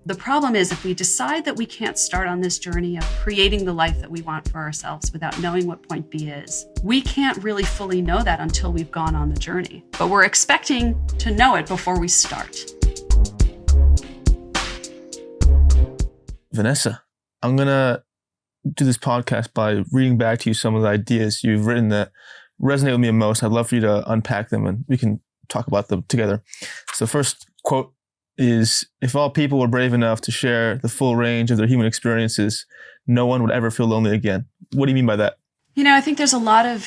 The problem is if we decide that we can't start on this journey of creating the life that we want for ourselves without knowing what point B is, we can't really fully know that until we've gone on the journey. But we're expecting to know it before we start. Vanessa, I'm going to do this podcast by reading back to you some of the ideas you've written that resonate with me the most. I'd love for you to unpack them and we can talk about them together. So the first quote is, if all people were brave enough to share the full range of their human experiences, no one would ever feel lonely again. What do you mean by that? I think there's a lot of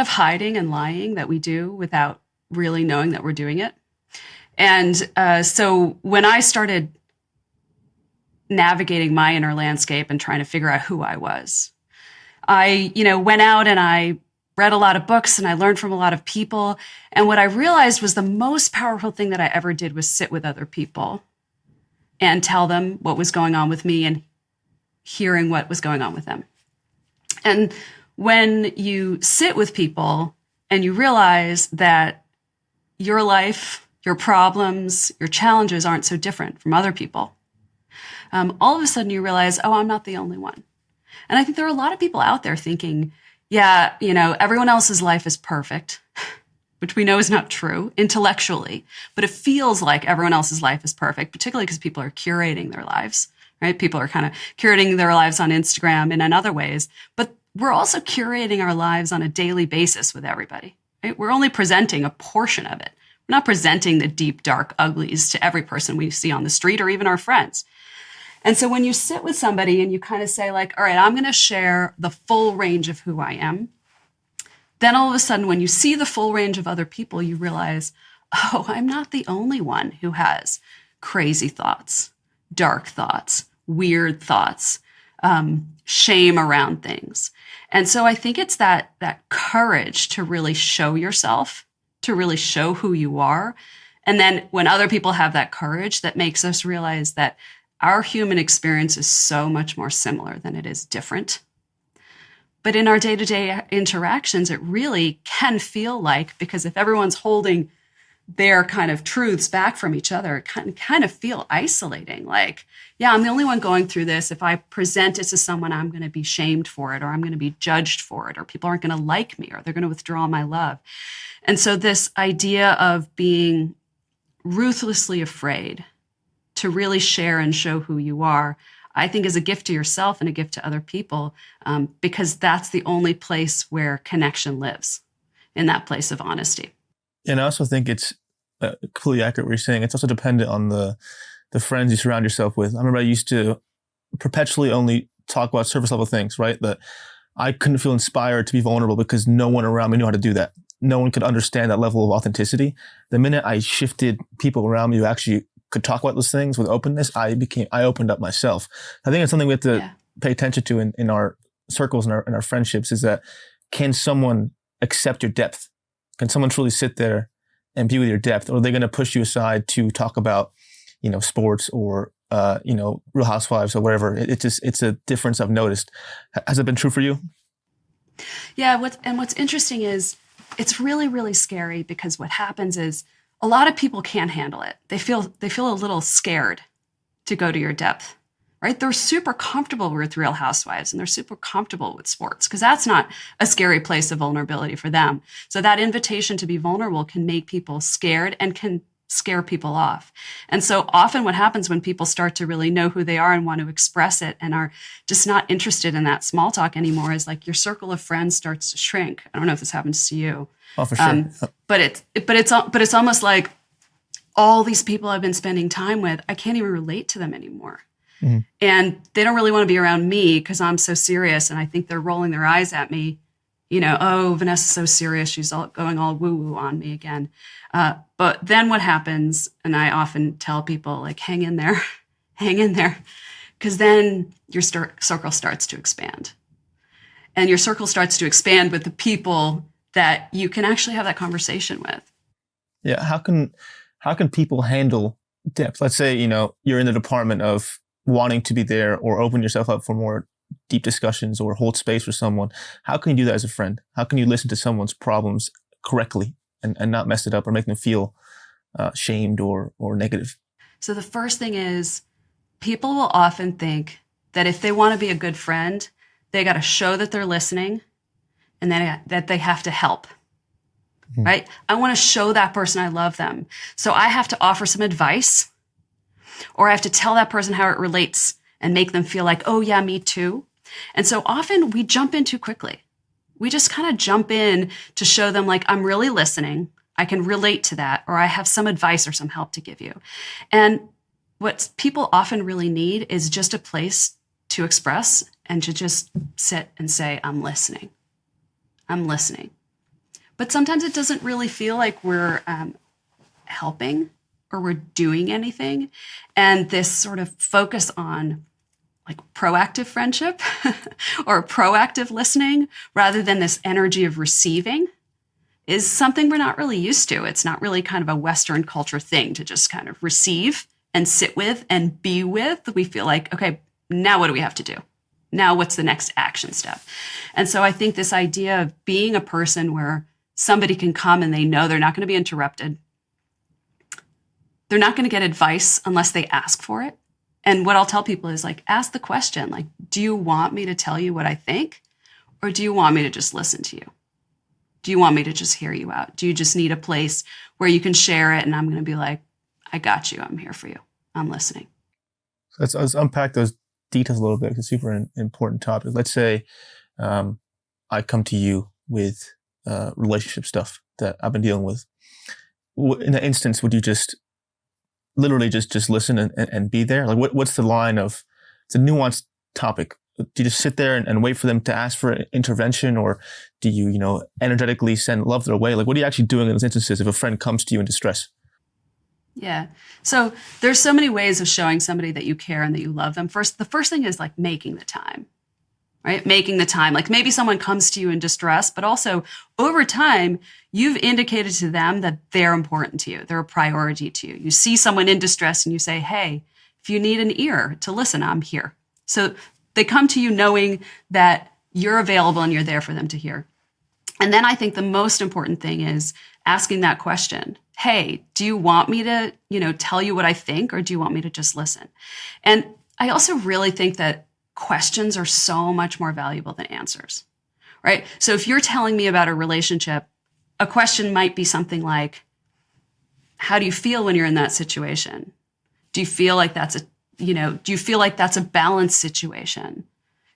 hiding and lying that we do without really knowing that we're doing it. And so when I started navigating my inner landscape and trying to figure out who I was, I, went out and I read a lot of books and I learned from a lot of people. And what I realized was the most powerful thing that I ever did was sit with other people and tell them what was going on with me and hearing what was going on with them. And when you sit with people and you realize that your life, your problems, your challenges aren't so different from other people, all of a sudden you realize, oh, I'm not the only one. And I think there are a lot of people out there thinking, yeah, everyone else's life is perfect, which we know is not true intellectually, but it feels like everyone else's life is perfect, particularly because people are curating their lives, right? People are kind of curating their lives on Instagram and in other ways, but we're also curating our lives on a daily basis with everybody, right? We're only presenting a portion of it. We're not presenting the deep, dark uglies to every person we see on the street or even our friends. And so when you sit with somebody and you kind of say like, all right, I'm going to share the full range of who I am. Then all of a sudden, when you see the full range of other people, you realize, oh, I'm not the only one who has crazy thoughts, dark thoughts, weird thoughts, shame around things. And so I think it's that courage to really show yourself, to really show who you are. And then when other people have that courage, that makes us realize that our human experience is so much more similar than it is different. But in our day-to-day interactions, it really can feel like, because if everyone's holding their kind of truths back from each other, it can kind of feel isolating. Like, yeah, I'm the only one going through this. If I present it to someone, I'm going to be shamed for it, or I'm going to be judged for it, or people aren't going to like me, or they're going to withdraw my love. And so this idea of being ruthlessly afraid to really share and show who you are, I think is a gift to yourself and a gift to other people, because that's the only place where connection lives, in that place of honesty. And I also think it's completely accurate what you're saying. It's also dependent on the friends you surround yourself with. I remember I used to perpetually only talk about surface level things, right? That I couldn't feel inspired to be vulnerable because no one around me knew how to do that. No one could understand that level of authenticity. The minute I shifted people around me who actually could talk about those things with openness, I opened up myself. I think it's something we have to pay attention to in our circles and our friendships, is that, can someone accept your depth? Can someone truly sit there and be with your depth? Or are they going to push you aside to talk about, sports or, Real Housewives or whatever? It's a difference I've noticed. Has it been true for you? Yeah. What's interesting is it's really, really scary, because what happens is, a lot of people can't handle it. They feel a little scared to go to your depth, right? They're super comfortable with Real Housewives and they're super comfortable with sports, because that's not a scary place of vulnerability for them. So that invitation to be vulnerable can make people scared and can scare people off. And so often what happens when people start to really know who they are and want to express it and are just not interested in that small talk anymore is like your circle of friends starts to shrink. I don't know if this happens to you. Oh, for sure. But it's almost like all these people I've been spending time with, I can't even relate to them anymore. Mm-hmm. And they don't really want to be around me because I'm so serious. And I think they're rolling their eyes at me. Oh, Vanessa's so serious. She's going all woo-woo on me again. But then what happens, and I often tell people, like, hang in there, because then your circle starts to expand. And your circle starts to expand with the people that you can actually have that conversation with. Yeah. How can people handle depth? Let's say, you're in the department of wanting to be there or open yourself up for more deep discussions or hold space for someone. How can you do that as a friend? How can you listen to someone's problems correctly and not mess it up or make them feel shamed or negative? So the first thing is people will often think that if they want to be a good friend, they got to show that they're listening and then that they have to help. Right? I want to show that person I love them. So I have to offer some advice, or I have to tell that person how it relates and make them feel like, oh yeah, me too. And so often we jump in too quickly. We just kind of jump in to show them like, I'm really listening. I can relate to that, or I have some advice or some help to give you. And what people often really need is just a place to express and to just sit and say, I'm listening. I'm listening. But sometimes it doesn't really feel like we're helping or we're doing anything. And this sort of focus on like proactive friendship or proactive listening rather than this energy of receiving is something we're not really used to. It's not really kind of a Western culture thing to just kind of receive and sit with and be with. We feel like, okay, now what do we have to do? Now what's the next action step? And so I think this idea of being a person where somebody can come and they know they're not going to be interrupted. They're not going to get advice unless they ask for it. And what I'll tell people is like, ask the question, like, do you want me to tell you what I think? Or do you want me to just listen to you? Do you want me to just hear you out? Do you just need a place where you can share it? And I'm going to be like, I got you. I'm here for you. I'm listening. So let's unpack those details a little bit. It's a super important topic. Let's say I come to you with relationship stuff that I've been dealing with. In that instance, would you just literally just listen and be there? Like what's the line of, it's a nuanced topic. Do you just sit there and wait for them to ask for intervention, or do you, energetically send love their way? Like what are you actually doing in those instances if a friend comes to you in distress? Yeah. So there's so many ways of showing somebody that you care and that you love them. The first thing is like making the time. Right? Making the time. Like maybe someone comes to you in distress, but also over time, you've indicated to them that they're important to you. They're a priority to you. You see someone in distress and you say, hey, if you need an ear to listen, I'm here. So they come to you knowing that you're available and you're there for them to hear. And then I think the most important thing is asking that question. Hey, do you want me to, tell you what I think, or do you want me to just listen? And I also really think that questions are so much more valuable than answers, right? So if you're telling me about a relationship, a question might be something like, how do you feel when you're in that situation? Do you feel like that's a balanced situation?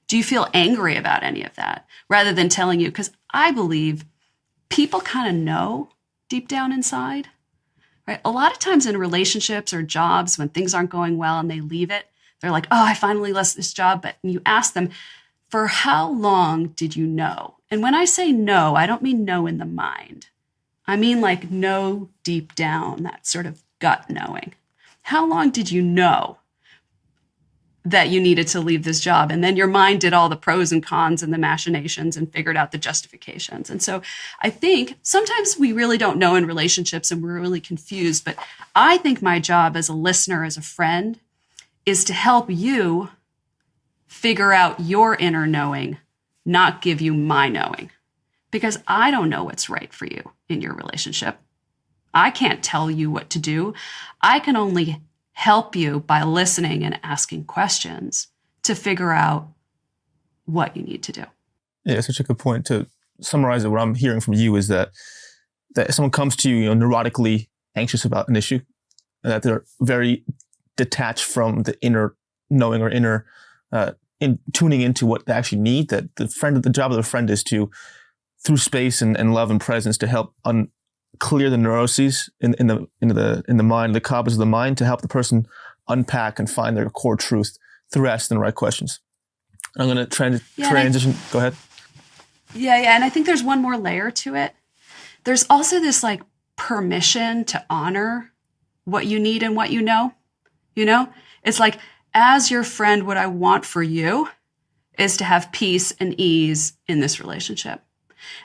Do you feel angry about any of that? Rather than telling you, because I believe people kind of know deep down inside, right? A lot of times in relationships or jobs, when things aren't going well and they leave it, they're like, oh, I finally left this job. But you ask them, for how long did you know? And when I say no, I don't mean no in the mind. I mean like no deep down, that sort of gut knowing. How long did you know that you needed to leave this job? And then your mind did all the pros and cons and the machinations and figured out the justifications. And so I think sometimes we really don't know in relationships and we're really confused. But I think my job as a listener, as a friend, is to help you figure out your inner knowing, not give you my knowing. Because I don't know what's right for you in your relationship. I can't tell you what to do. I can only help you by listening and asking questions to figure out what you need to do. Yeah, such a good point. To summarize it, what I'm hearing from you is that if someone comes to you, neurotically anxious about an issue, and that they're very detached from the inner knowing or inner in tuning into what they actually need, that the job of the friend is to, through space and love and presence, to help clear the neuroses in the mind, the cobwebs of the mind, to help the person unpack and find their core truth through asking the right questions. I'm going to transition. Go ahead. Yeah. And I think there's one more layer to it. There's also this like permission to honor what you need and what you know. It's like, as your friend, what I want for you is to have peace and ease in this relationship.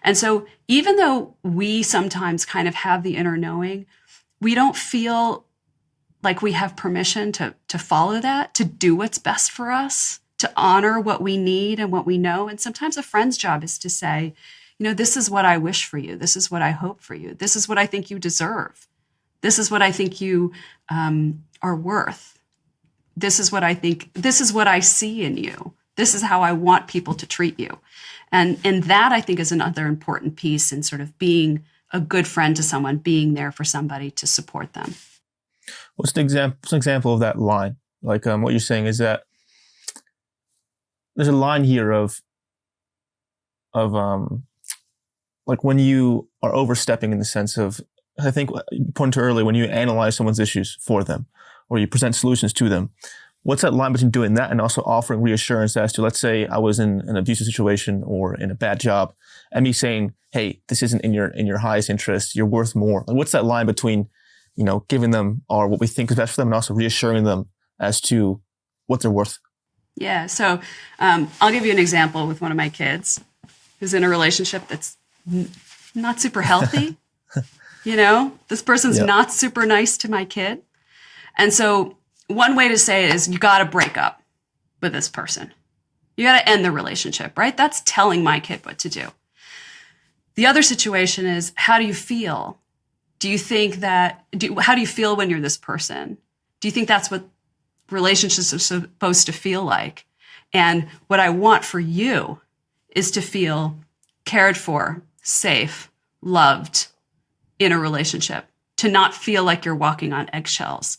And so even though we sometimes kind of have the inner knowing, we don't feel like we have permission to follow that, to do what's best for us, to honor what we need and what we know. And sometimes a friend's job is to say, this is what I wish for you. This is what I hope for you. This is what I think you deserve. This is what I think you are worth. This is what I see in you. This is how I want people to treat you. And that I think is another important piece in sort of being a good friend to someone, being there for somebody to support them. What's an example of that line? Like what you're saying is that there's a line here of like when you are overstepping in the sense of, I think you pointed to earlier, when you analyze someone's issues for them or you present solutions to them. What's that line between doing that and also offering reassurance as to, let's say I was in an abusive situation or in a bad job, and me saying, hey, this isn't in your highest interest, you're worth more. Like, what's that line between, giving them or what we think is best for them and also reassuring them as to what they're worth? Yeah. So I'll give you an example with one of my kids who's in a relationship that's not super healthy. This person's not super nice to my kid. And so one way to say it is you got to break up with this person. You got to end the relationship, right? That's telling my kid what to do. The other situation is, how do you feel? How do you feel when you're this person? Do you think that's what relationships are supposed to feel like? And what I want for you is to feel cared for, safe, loved in a relationship, to not feel like you're walking on eggshells.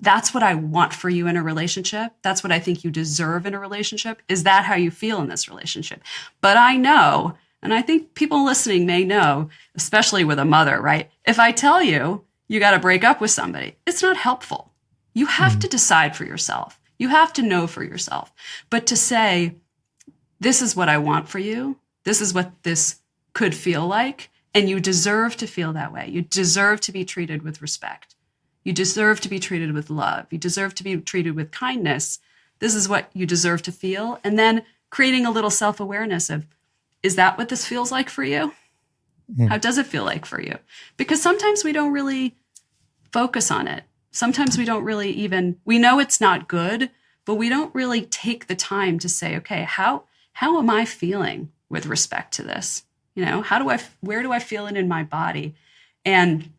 That's what I want for you in a relationship. That's what I think you deserve in a relationship. Is that how you feel in this relationship? But I know, and I think people listening may know, especially with a mother, right? If I tell you got to break up with somebody, it's not helpful. You have to decide for yourself. You have to know for yourself. But to say, this is what I want for you, this is what this could feel like, and you deserve to feel that way. You deserve to be treated with respect. You deserve to be treated with love. You deserve to be treated with kindness. This is what you deserve to feel. And then creating a little self-awareness of, is that what this feels like for you? How does it feel like for you? Because sometimes we don't really focus on it. Sometimes we don't really we know it's not good, but we don't really take the time to say, okay, how am I feeling with respect to this? Where do I feel it in my body? And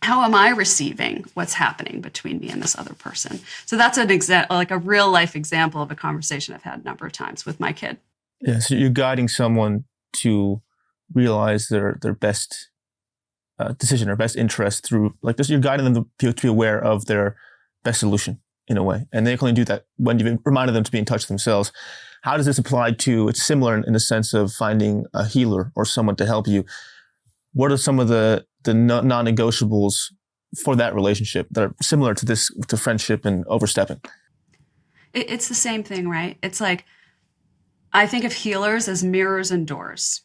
how am I receiving what's happening between me and this other person? So that's an like a real life example of a conversation I've had a number of times with my kid. Yeah, so you're guiding someone to realize their best decision or best interest through, like this, you're guiding them to be aware of their best solution in a way. And they can only do that when you've reminded them to be in touch with themselves. How does this apply to, it's similar in the sense of finding a healer or someone to help you. What are some of the non-negotiables for that relationship that are similar to this, to friendship and overstepping? It's the same thing, right? It's like, I think of healers as mirrors and doors.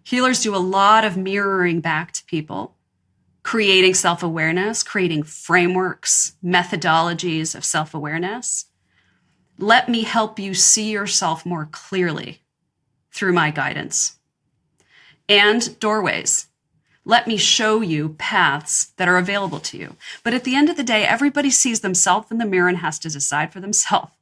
Healers do a lot of mirroring back to people, creating self-awareness, creating frameworks, methodologies of self-awareness. Let me help you see yourself more clearly through my guidance. And doorways. Let me show you paths that are available to you. But at the end of the day, everybody sees themselves in the mirror and has to decide for themselves.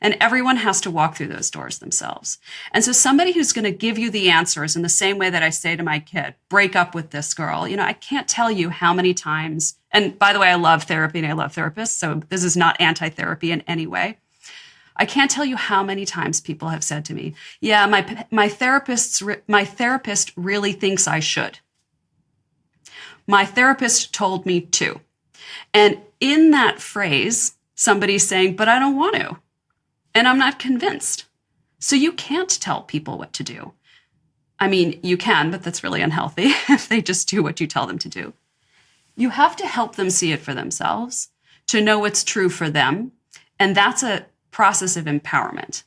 And everyone has to walk through those doors themselves. And so somebody who's going to give you the answers in the same way that I say to my kid, break up with this girl. I can't tell you how many times, and by the way, I love therapy and I love therapists, so this is not anti-therapy in any way. I can't tell you how many times people have said to me, yeah, my therapist really thinks I should. My therapist told me to. And in that phrase, somebody's saying, but I don't want to. And I'm not convinced. So you can't tell people what to do. I mean, you can, but that's really unhealthy if they just do what you tell them to do. You have to help them see it for themselves, to know what's true for them. And that's a process of empowerment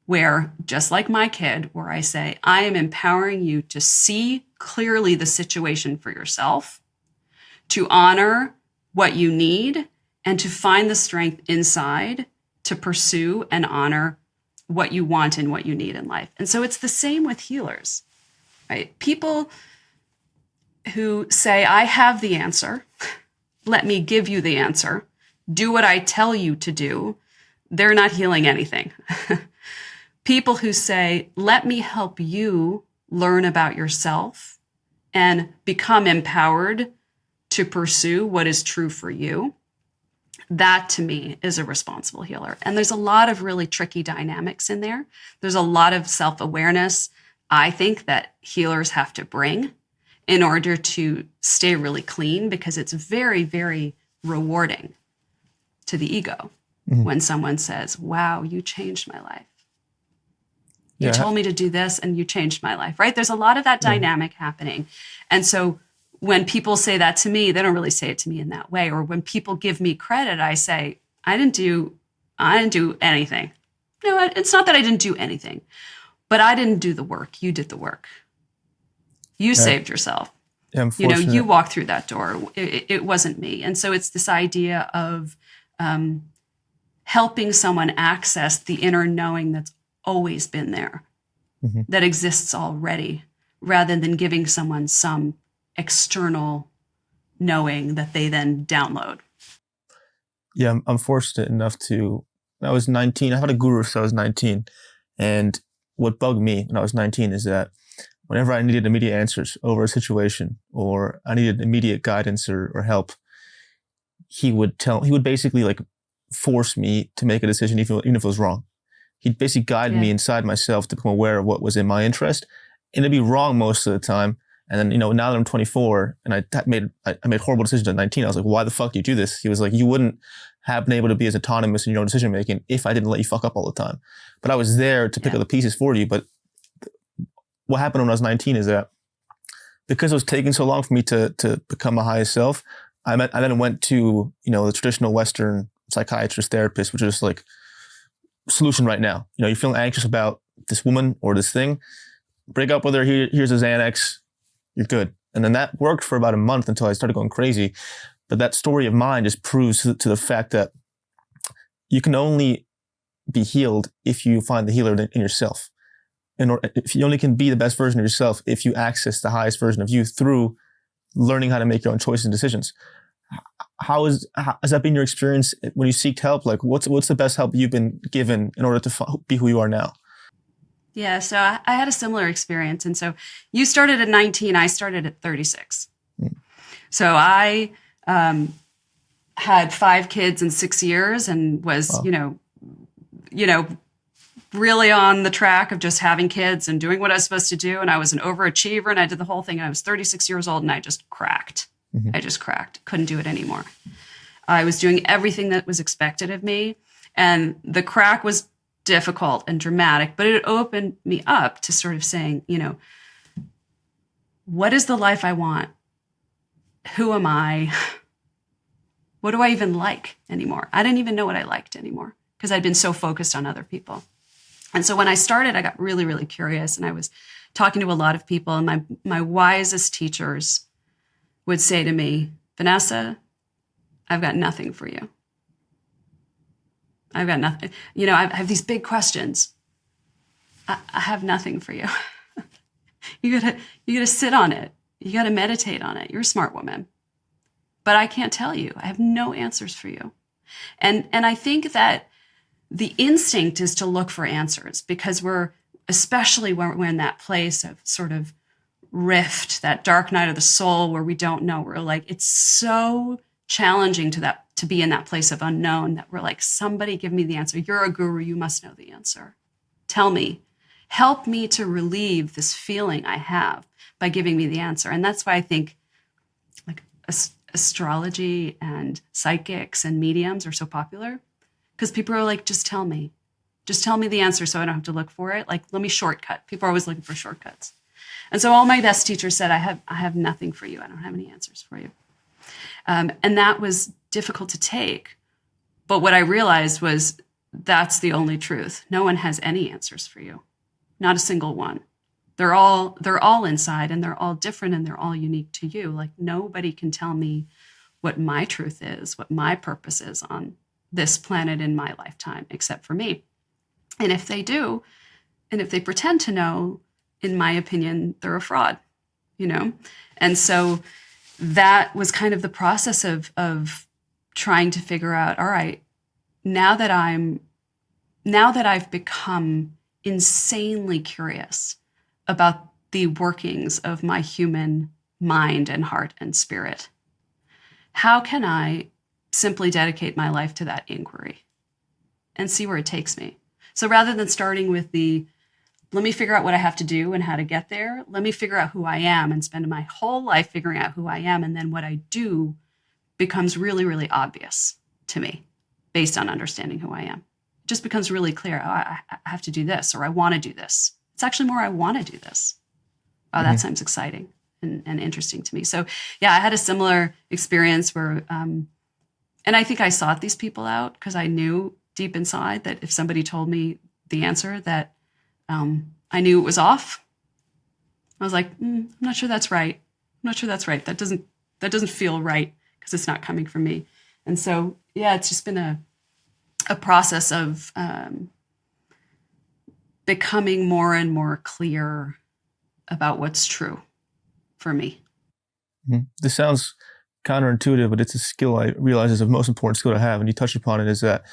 where, just like my kid, where I say, I am empowering you to see clearly the situation for yourself, to honor what you need, and to find the strength inside to pursue and honor what you want and what you need in life. And so it's the same with healers, right? People who say, I have the answer, let me give you the answer, do what I tell you to do, they're not healing anything. People who say, let me help you learn about yourself and become empowered to pursue what is true for you, that to me is a responsible healer. And there's a lot of really tricky dynamics in there. There's a lot of self-awareness, I think, that healers have to bring in order to stay really clean, because it's very, very rewarding to the ego when someone says, wow, you changed my life. You told me to do this and you changed my life, right? There's a lot of that dynamic happening. And so when people say that to me, they don't really say it to me in that way. Or when people give me credit, I say, I didn't do anything. No, it's not that I didn't do anything, but I didn't do the work. You did the work. You saved yourself. You walked through that door. It wasn't me. And so it's this idea of helping someone access the inner knowing that's always been there, that exists already, rather than giving someone some external knowing that they then download. Yeah, I'm fortunate enough to, when I was 19, I had a guru since I was 19. And what bugged me when I was 19 is that whenever I needed immediate answers over a situation, or I needed immediate guidance or help, he would basically like force me to make a decision, even if it was wrong. He'd basically guide me inside myself to become aware of what was in my interest. And it'd be wrong most of the time. And then, now that I'm 24 and I made horrible decisions at 19, I was like, why the fuck do you do this? He was like, you wouldn't have been able to be as autonomous in your own decision making if I didn't let you fuck up all the time. But I was there to pick up the pieces for you. But what happened when I was 19 is that because it was taking so long for me to become my highest self, I then went to, the traditional Western psychiatrist therapist, which is like, solution right now. You're feeling anxious about this woman or this thing, break up with her, here's a Xanax, you're good. And then that worked for about a month until I started going crazy. But that story of mine just proves to the fact that you can only be healed if you find the healer in yourself. If you only can be the best version of yourself if you access the highest version of you through learning how to make your own choices and decisions. How has that been your experience when you seeked help? Like, what's the best help you've been given in order to be who you are now? Yeah, so I had a similar experience. And so you started at 19, I started at 36. So I had 5 kids in 6 years and was, really on the track of just having kids and doing what I was supposed to do. And I was an overachiever and I did the whole thing. And I was 36 years old and I just cracked. I just cracked. Couldn't do it anymore. I was doing everything that was expected of me. And the crack was difficult and dramatic, but it opened me up to sort of saying, what is the life I want? Who am I? What do I even like anymore? I didn't even know what I liked anymore because I'd been so focused on other people. And so when I started, I got really, really curious and I was talking to a lot of people, and my wisest teachers would say to me, Vanessa, I've got nothing for you. I've got nothing. I have these big questions. I have nothing for you. You gotta sit on it. You gotta meditate on it. You're a smart woman. But I can't tell you. I have no answers for you. And I think that the instinct is to look for answers, because especially when we're in that place of sort of rift, that dark night of the soul where we don't know. We're like, it's so challenging to be in that place of unknown that we're like, somebody give me the answer. You're a guru. You must know the answer. Tell me, help me to relieve this feeling I have by giving me the answer. And that's why I think like astrology and psychics and mediums are so popular, because people are like, just tell me the answer so I don't have to look for it. Like, let me shortcut. People are always looking for shortcuts. And so all my best teachers said, I have nothing for you. I don't have any answers for you. And that was difficult to take. But what I realized was that's the only truth. No one has any answers for you. Not a single one. They're all inside, and they're all different, and they're all unique to you. Like, nobody can tell me what my truth is, what my purpose is on this planet in my lifetime, except for me. And if they do, and if they pretend to know, in my opinion, they're a fraud, And so that was kind of the process of trying to figure out, all right, now that I've become insanely curious about the workings of my human mind and heart and spirit, how can I simply dedicate my life to that inquiry and see where it takes me? So rather than starting with let me figure out what I have to do and how to get there, let me figure out who I am and spend my whole life figuring out who I am. And then what I do becomes really, really obvious to me based on understanding who I am. It just becomes really clear. Oh, I have to do this, or I want to do this. It's actually more, I want to do this. Oh, that sounds exciting and interesting to me. So yeah, I had a similar experience where, and I think I sought these people out because I knew deep inside that if somebody told me the answer that I knew it was off, I was like, I'm not sure that's right. I'm not sure that's right. That doesn't feel right because it's not coming from me. And so, yeah, it's just been a process of becoming more and more clear about what's true for me. This sounds counterintuitive, but it's a skill I realize is the most important skill to have. And you touched upon it, is that,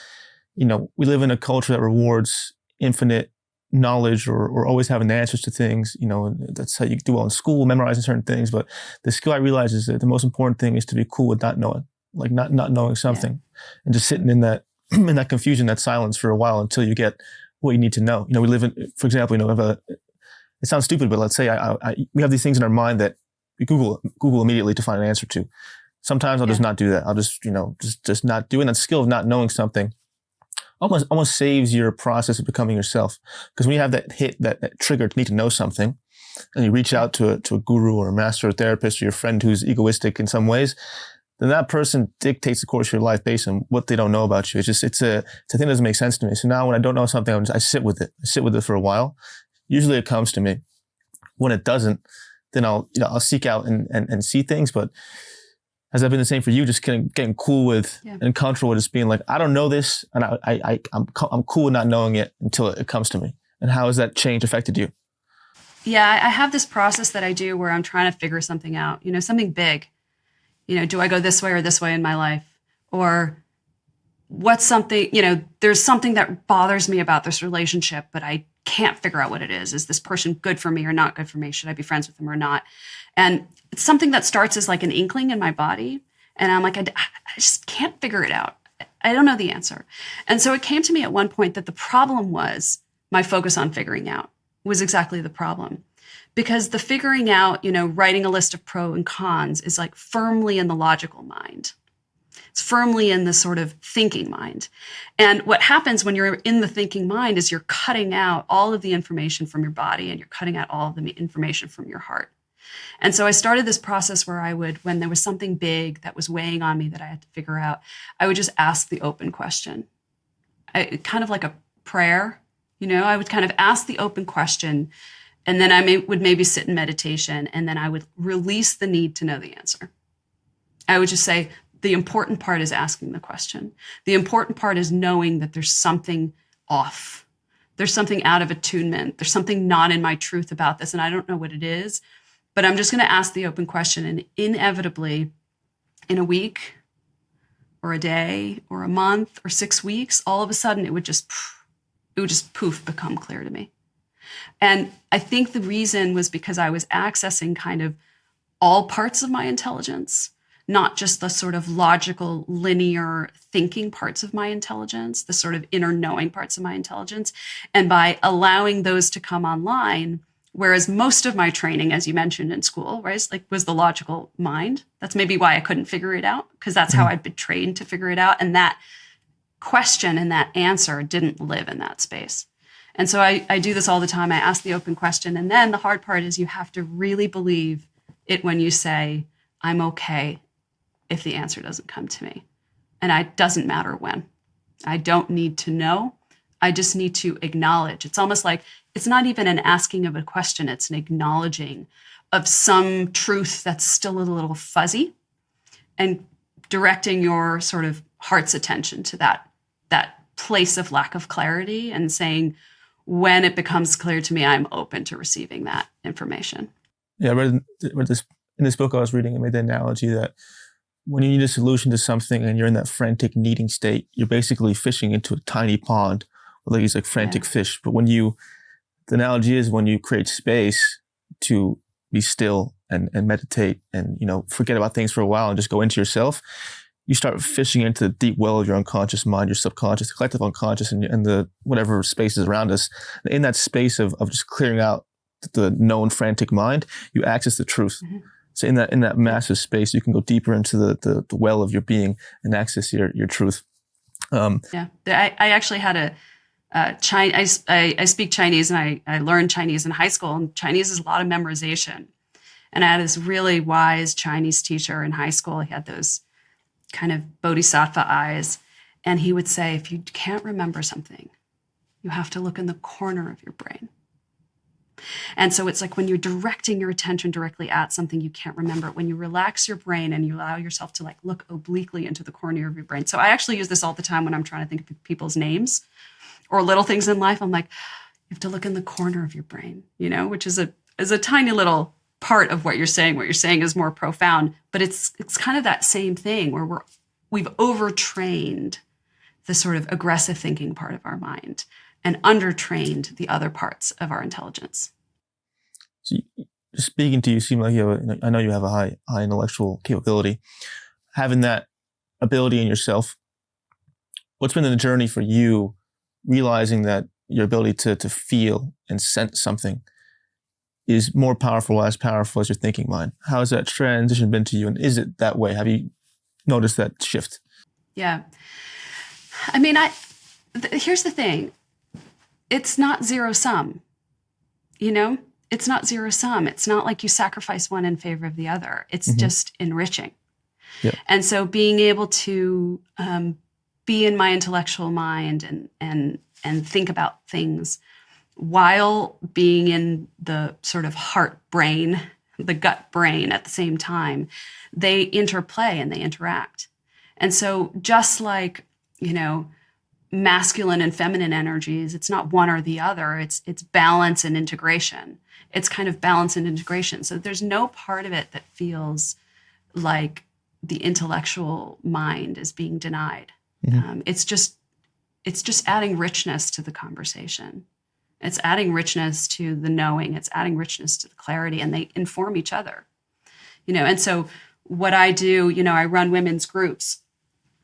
we live in a culture that rewards infinite knowledge or always having the answers to things. That's how you do well in school, memorizing certain things. But the skill I realize is that the most important thing is to be cool with not knowing, like not knowing something, and just sitting in that in that confusion, that silence for a while until you get what you need to know. We live in, for example, it sounds stupid, but let's say we have these things in our mind that we Google immediately to find an answer to. Sometimes I'll just not do that. I'll just not do it. And that skill of not knowing something almost saves your process of becoming yourself. Because when you have that hit, that trigger to need to know something, and you reach out to a guru or a master or therapist or your friend who's egoistic in some ways, then that person dictates the course of your life based on what they don't know about you. It's a thing that doesn't make sense to me. So now when I don't know something, I sit with it. I sit with it for a while. Usually it comes to me. When it doesn't, then I'll seek out and see things. But has that been the same for you? Just getting cool with and comfortable with just being like, I don't know this, and I'm cool with not knowing it until it comes to me. And how has that change affected you? Yeah, I have this process that I do where I'm trying to figure something out. Something big. Do I go this way or this way in my life, or what's something? There's something that bothers me about this relationship, but I can't figure out what it is. Is this person good for me or not good for me? Should I be friends with them or not? And it's something that starts as like an inkling in my body. And I'm like, I just can't figure it out. I don't know the answer. And so it came to me at one point that the problem was my focus on figuring out was exactly the problem. Because the figuring out, writing a list of pros and cons is like firmly in the logical mind. It's firmly in the sort of thinking mind. And what happens when you're in the thinking mind is you're cutting out all of the information from your body and you're cutting out all of the information from your heart. And so I started this process where I would, when there was something big that was weighing on me that I had to figure out, I would just ask the open question. Kind of like a prayer, I would kind of ask the open question, and then I would maybe sit in meditation, and then I would release the need to know the answer. I would just say, the important part is asking the question. The important part is knowing that there's something off. There's something out of attunement. There's something not in my truth about this, and I don't know what it is, but I'm just going to ask the open question, and inevitably, in a week or a day or a month or 6 weeks, all of a sudden it would just poof, become clear to me. And I think the reason was because I was accessing kind of all parts of my intelligence, not just the sort of logical, linear thinking parts of my intelligence, the sort of inner knowing parts of my intelligence. And by allowing those to come online, whereas most of my training, as you mentioned in school, right, was the logical mind. That's maybe why I couldn't figure it out, because that's how I'd been trained to figure it out. And that question and that answer didn't live in that space. And so I do this all the time. I ask the open question. And then the hard part is you have to really believe it when you say, I'm okay if the answer doesn't come to me. And it doesn't matter when. I don't need to know. I just need to acknowledge. It's almost like it's not even an asking of a question. It's an acknowledging of some truth that's still a little fuzzy and directing your sort of heart's attention to that place of lack of clarity and saying, when it becomes clear to me, I'm open to receiving that information. Yeah, I read this in this book I was reading. It made the analogy that when you need a solution to something and you're in that frantic needing state, you're basically fishing into a tiny pond with these like frantic fish. But the analogy is when you create space to be still and meditate and, forget about things for a while and just go into yourself, you start fishing into the deep well of your unconscious mind, your subconscious, the collective unconscious, and the whatever spaces around us. In that space of just clearing out the known frantic mind, you access the truth. Mm-hmm. So in that massive space, you can go deeper into the well of your being and access your truth. I actually had I speak Chinese, and I learned Chinese in high school, and Chinese is a lot of memorization. And I had this really wise Chinese teacher in high school. He had those kind of bodhisattva eyes. And he would say, if you can't remember something, you have to look in the corner of your brain. And so it's like when you're directing your attention directly at something you can't remember, when you relax your brain and you allow yourself to look obliquely into the corner of your brain. So I actually use this all the time when I'm trying to think of people's names or little things in life. I'm like, you have to look in the corner of your brain, which is a tiny little part of what you're saying. What you're saying is more profound, but it's kind of that same thing where we've overtrained the sort of aggressive thinking part of our mind and undertrained the other parts of our intelligence. So speaking to you, seem like I know you have a high intellectual capability. Having that ability in yourself, what's been the journey for you realizing that your ability to feel and sense something is more powerful, as powerful as your thinking mind? How has that transition been to you? And is it that way? Have you noticed that shift? Yeah. I mean, here's the thing. It's not zero sum, It's not zero sum. It's not like you sacrifice one in favor of the other. It's just enriching. Yeah. And so being able to be in my intellectual mind and think about things while being in the sort of heart brain, the gut brain at the same time, they interplay and they interact. And so just like, masculine and feminine energies, it's not one or the other, it's balance and integration. It's kind of balance and integration. So there's no part of it that feels like the intellectual mind is being denied. Mm-hmm. It's just adding richness to the conversation. It's adding richness to the knowing. It's adding richness to the clarity, and they inform each other. And so what I do, I run women's groups,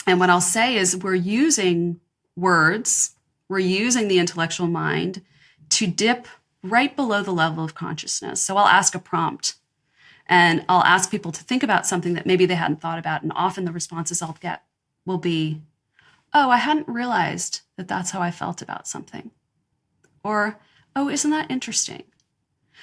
and what I'll say is we're using words, we're using the intellectual mind to dip right below the level of consciousness. So I'll ask a prompt, and I'll ask people to think about something that maybe they hadn't thought about, and often the responses I'll get will be, oh, I hadn't realized that that's how I felt about something. Or, oh, isn't that interesting?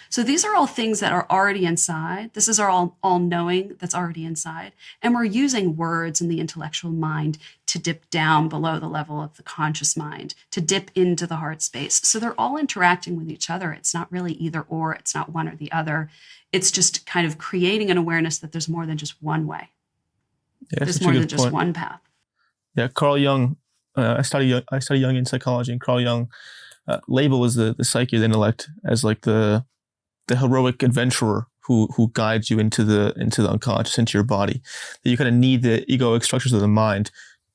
So these are all things that are already inside. This is our all knowing that's already inside. And we're using words in the intellectual mind to dip down below the level of the conscious mind, to dip into the heart space. So they're all interacting with each other. It's not really either or, it's not one or the other. It's just kind of creating an awareness that there's more than just one way. Yeah, there's more than just one path. Yeah, Carl Jung, I study Jungian psychology, and Carl Jung labels the psyche, the intellect, as like the heroic adventurer who guides you into the unconscious, into your body. That you kind of need the egoic structures of the mind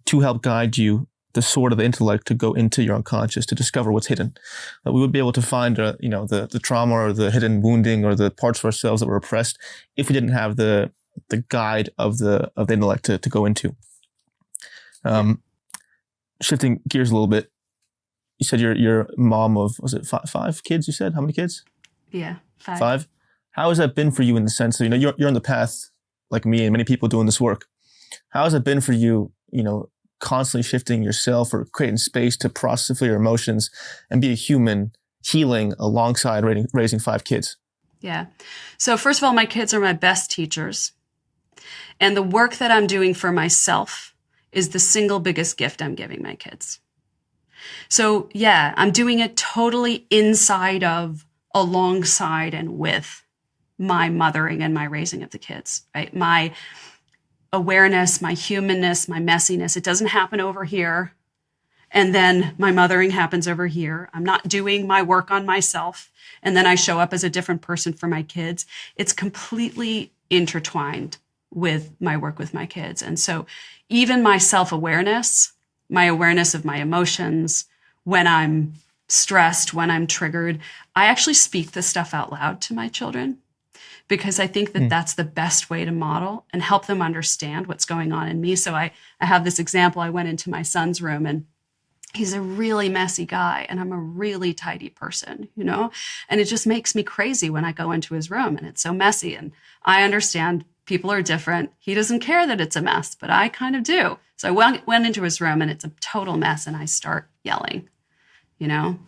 to help guide you, the sword of the intellect, to go into your unconscious, to discover what's hidden. That we would be able to find the trauma or the hidden wounding or the parts of ourselves that were oppressed if we didn't have the guide of the intellect to go into. Shifting gears a little bit, you said you're a mom of, was it five kids? You said how many kids? Yeah, five. Five. How has that been for you in the sense that you're on the path like me and many people doing this work? How has it been for you? Constantly shifting yourself or creating space to process your emotions and be a human healing alongside raising five kids? Yeah. So first of all, my kids are my best teachers, and the work that I'm doing for myself is the single biggest gift I'm giving my kids. So yeah, I'm doing it totally inside of, alongside, and with my mothering and my raising of the kids, right? My awareness, my humanness, my messiness, it doesn't happen over here. And then my mothering happens over here. I'm not doing my work on myself, and then I show up as a different person for my kids. It's completely intertwined with my work with my kids. And so even my self-awareness, my awareness of my emotions, when I'm stressed, when I'm triggered, I actually speak this stuff out loud to my children, because I think that that's the best way to model and help them understand what's going on in me. So I have this example. I went into my son's room, and he's a really messy guy, and I'm a really tidy person, you know? And it just makes me crazy when I go into his room and it's so messy. And I understand people are different. He doesn't care that it's a mess, but I kind of do. So I went into his room and it's a total mess, and I start yelling. You know,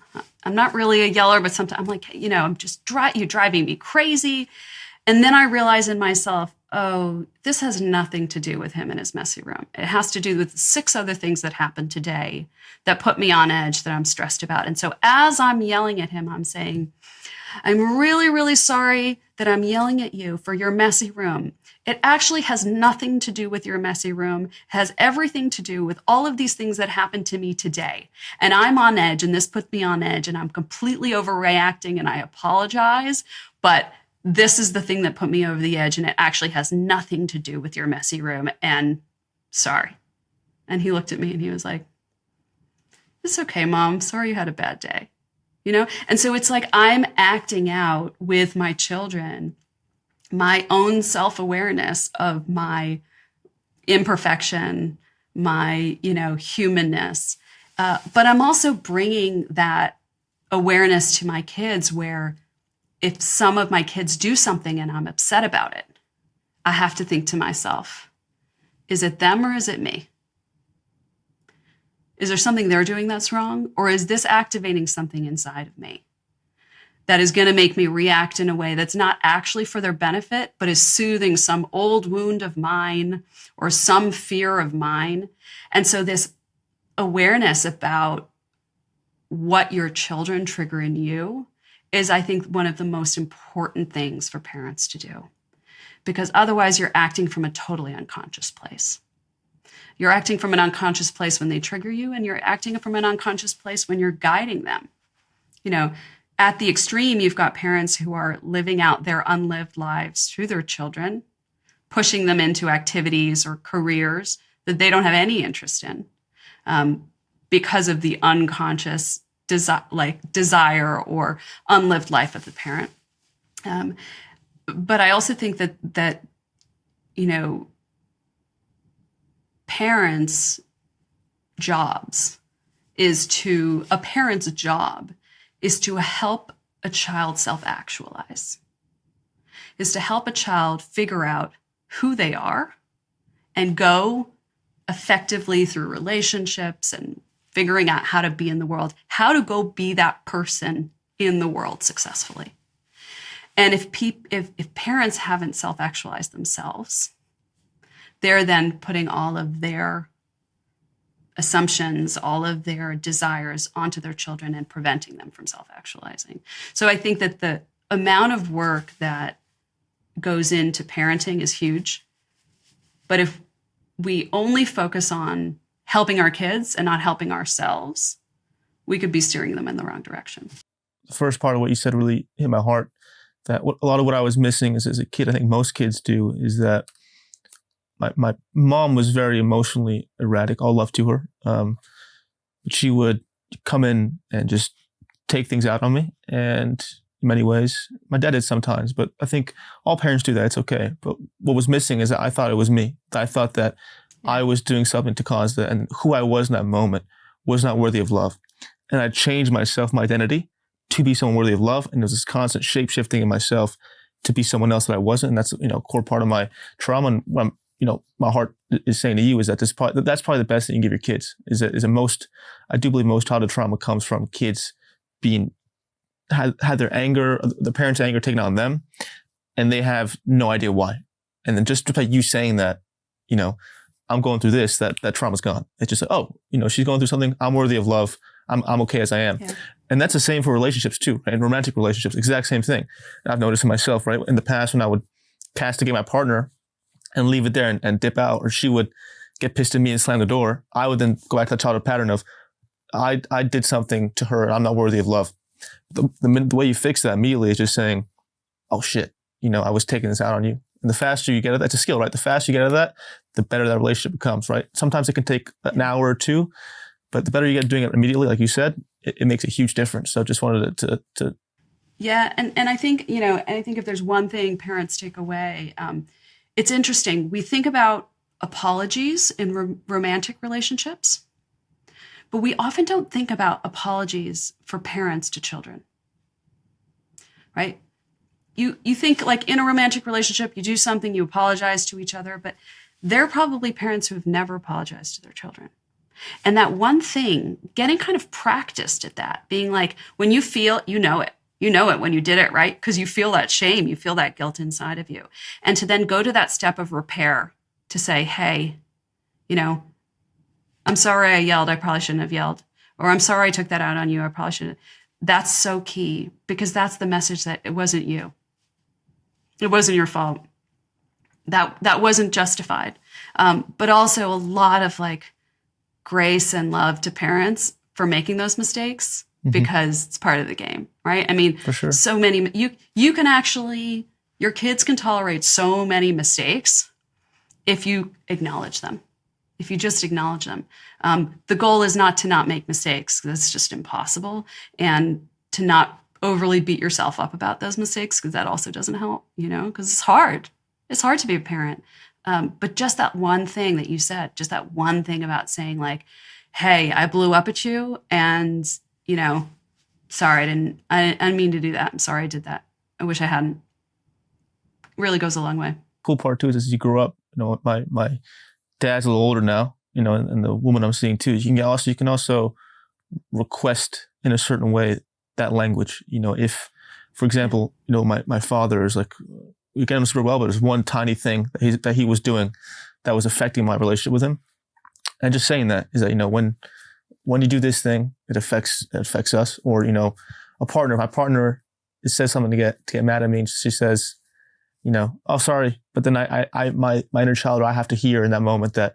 I'm not really a yeller, but sometimes I'm like, you know, I'm just you're driving me crazy. And then I realize in myself, oh, this has nothing to do with him in his messy room. It has to do with 6 other things that happened today that put me on edge, that I'm stressed about. And so as I'm yelling at him, I'm saying, I'm really, really sorry that I'm yelling at you for your messy room. It actually has nothing to do with your messy room. It has everything to do with all of these things that happened to me today. And I'm on edge, and this puts me on edge, and I'm completely overreacting, and I apologize. But this is the thing that put me over the edge, and it actually has nothing to do with your messy room. And sorry. And he looked at me and he was like, it's okay, Mom. Sorry you had a bad day. You know? And so it's like I'm acting out with my children my own self-awareness of my imperfection, my, you know, humanness. But I'm also bringing that awareness to my kids, where if some of my kids do something and I'm upset about it, I have to think to myself, is it them or is it me? Is there something they're doing that's wrong? Or is this activating something inside of me that is going to make me react in a way that's not actually for their benefit, but is soothing some old wound of mine or some fear of mine? And so this awareness about what your children trigger in you is, I think, one of the most important things for parents to do, because otherwise you're acting from a totally unconscious place. You're acting from an unconscious place when they trigger you, and you're acting from an unconscious place when you're guiding them. You know, at the extreme, you've got parents who are living out their unlived lives through their children, pushing them into activities or careers that they don't have any interest in, because of the unconscious desire or unlived life of the parent. But I also think that you know, a parent's job is to help a child self-actualize, is to help a child figure out who they are and go effectively through relationships and figuring out how to be in the world, how to go be that person in the world successfully. And if parents haven't self-actualized themselves, they're then putting all of their assumptions, all of their desires onto their children and preventing them from self-actualizing. So I think that the amount of work that goes into parenting is huge. But if we only focus on helping our kids and not helping ourselves, we could be steering them in the wrong direction. The first part of what you said really hit my heart. That a lot of what I was missing is, as a kid, I think most kids do, is that my mom was very emotionally erratic. All love to her. But she would come in and just take things out on me. And in many ways, my dad did sometimes, but I think all parents do that. It's okay. But what was missing is that I thought it was me. I thought that I was doing something to cause that, and who I was in that moment was not worthy of love. And I changed myself, my identity, to be someone worthy of love. And there was this constant shape-shifting in myself to be someone else that I wasn't. And that's, a core part of my trauma. And what I'm, my heart is saying to you is that that's probably the best thing you can give your kids. I do believe most childhood trauma comes from kids had their anger, the parents' anger taken on them, and they have no idea why. And then just by you saying that, I'm going through this, that trauma's gone. It's just, she's going through something. I'm worthy of love. I'm okay as I am. Yeah. And that's the same for relationships too, right? And romantic relationships, exact same thing. I've noticed in myself, right? In the past, when I would castigate my partner and leave it there and dip out, or she would get pissed at me and slam the door, I would then go back to the childhood pattern of, I did something to her and I'm not worthy of love. The way you fix that immediately is just saying, oh shit, I was taking this out on you. And the faster you get at that, it's a skill, right? The faster you get at that, the better that relationship becomes, right? Sometimes it can take an hour or two, but the better you get doing it immediately, like you said, it makes a huge difference. So just wanted to Yeah, and I think, and I think if there's one thing parents take away, it's interesting. We think about apologies in romantic relationships, but we often don't think about apologies for parents to children, right? You think like in a romantic relationship, you do something, you apologize to each other, but they're probably parents who have never apologized to their children. And that one thing, getting kind of practiced at that, being like, when you feel, you know it when you did it, right? Because you feel that shame, you feel that guilt inside of you. And to then go to that step of repair to say, hey, I'm sorry I yelled, I probably shouldn't have yelled. Or I'm sorry I took that out on you, I probably shouldn't. That's so key, because that's the message that it wasn't you. It wasn't your fault. That wasn't justified. But also a lot of like grace and love to parents for making those mistakes, because it's part of the game, right? I mean, For sure. so many, you can actually, your kids can tolerate so many mistakes if you acknowledge them, if you just acknowledge them. The goal is not to not make mistakes, because that's just impossible, and to not overly beat yourself up about those mistakes, because that also doesn't help, because it's hard. It's hard to be a parent. But just that one thing that you said, just that one thing about saying like, hey, I blew up at you, and, sorry, I didn't mean to do that. I'm sorry I did that. I wish I hadn't. Really goes a long way. Cool part too is as you grow up, my dad's a little older now, and the woman I'm seeing too, you can also request in a certain way that language. If, for example, my father is like, we get him super well, but there's one tiny thing that he was doing that was affecting my relationship with him. And just saying that is that, when you do this thing, it affects us. Or, a partner, my partner says something to get mad at me, and she says, oh, sorry. But then my inner child, I have to hear in that moment that,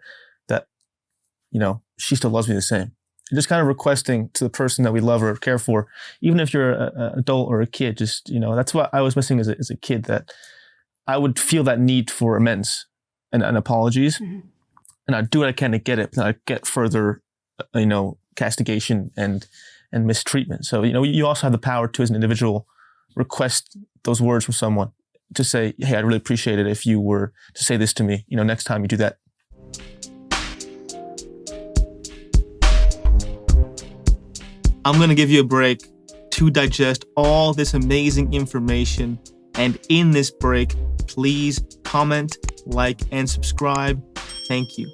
she still loves me the same. And just kind of requesting to the person that we love or care for, even if you're an adult or a kid, just, that's what I was missing as a kid, that I would feel that need for amends and apologies. Mm-hmm. And I'd do what I can to get it, but I'd get further, castigation and mistreatment. So, you also have the power to, as an individual, request those words from someone to say, hey, I'd really appreciate it if you were to say this to me, next time you do that. I'm going to give you a break to digest all this amazing information. And in this break, please comment, like, and subscribe. Thank you.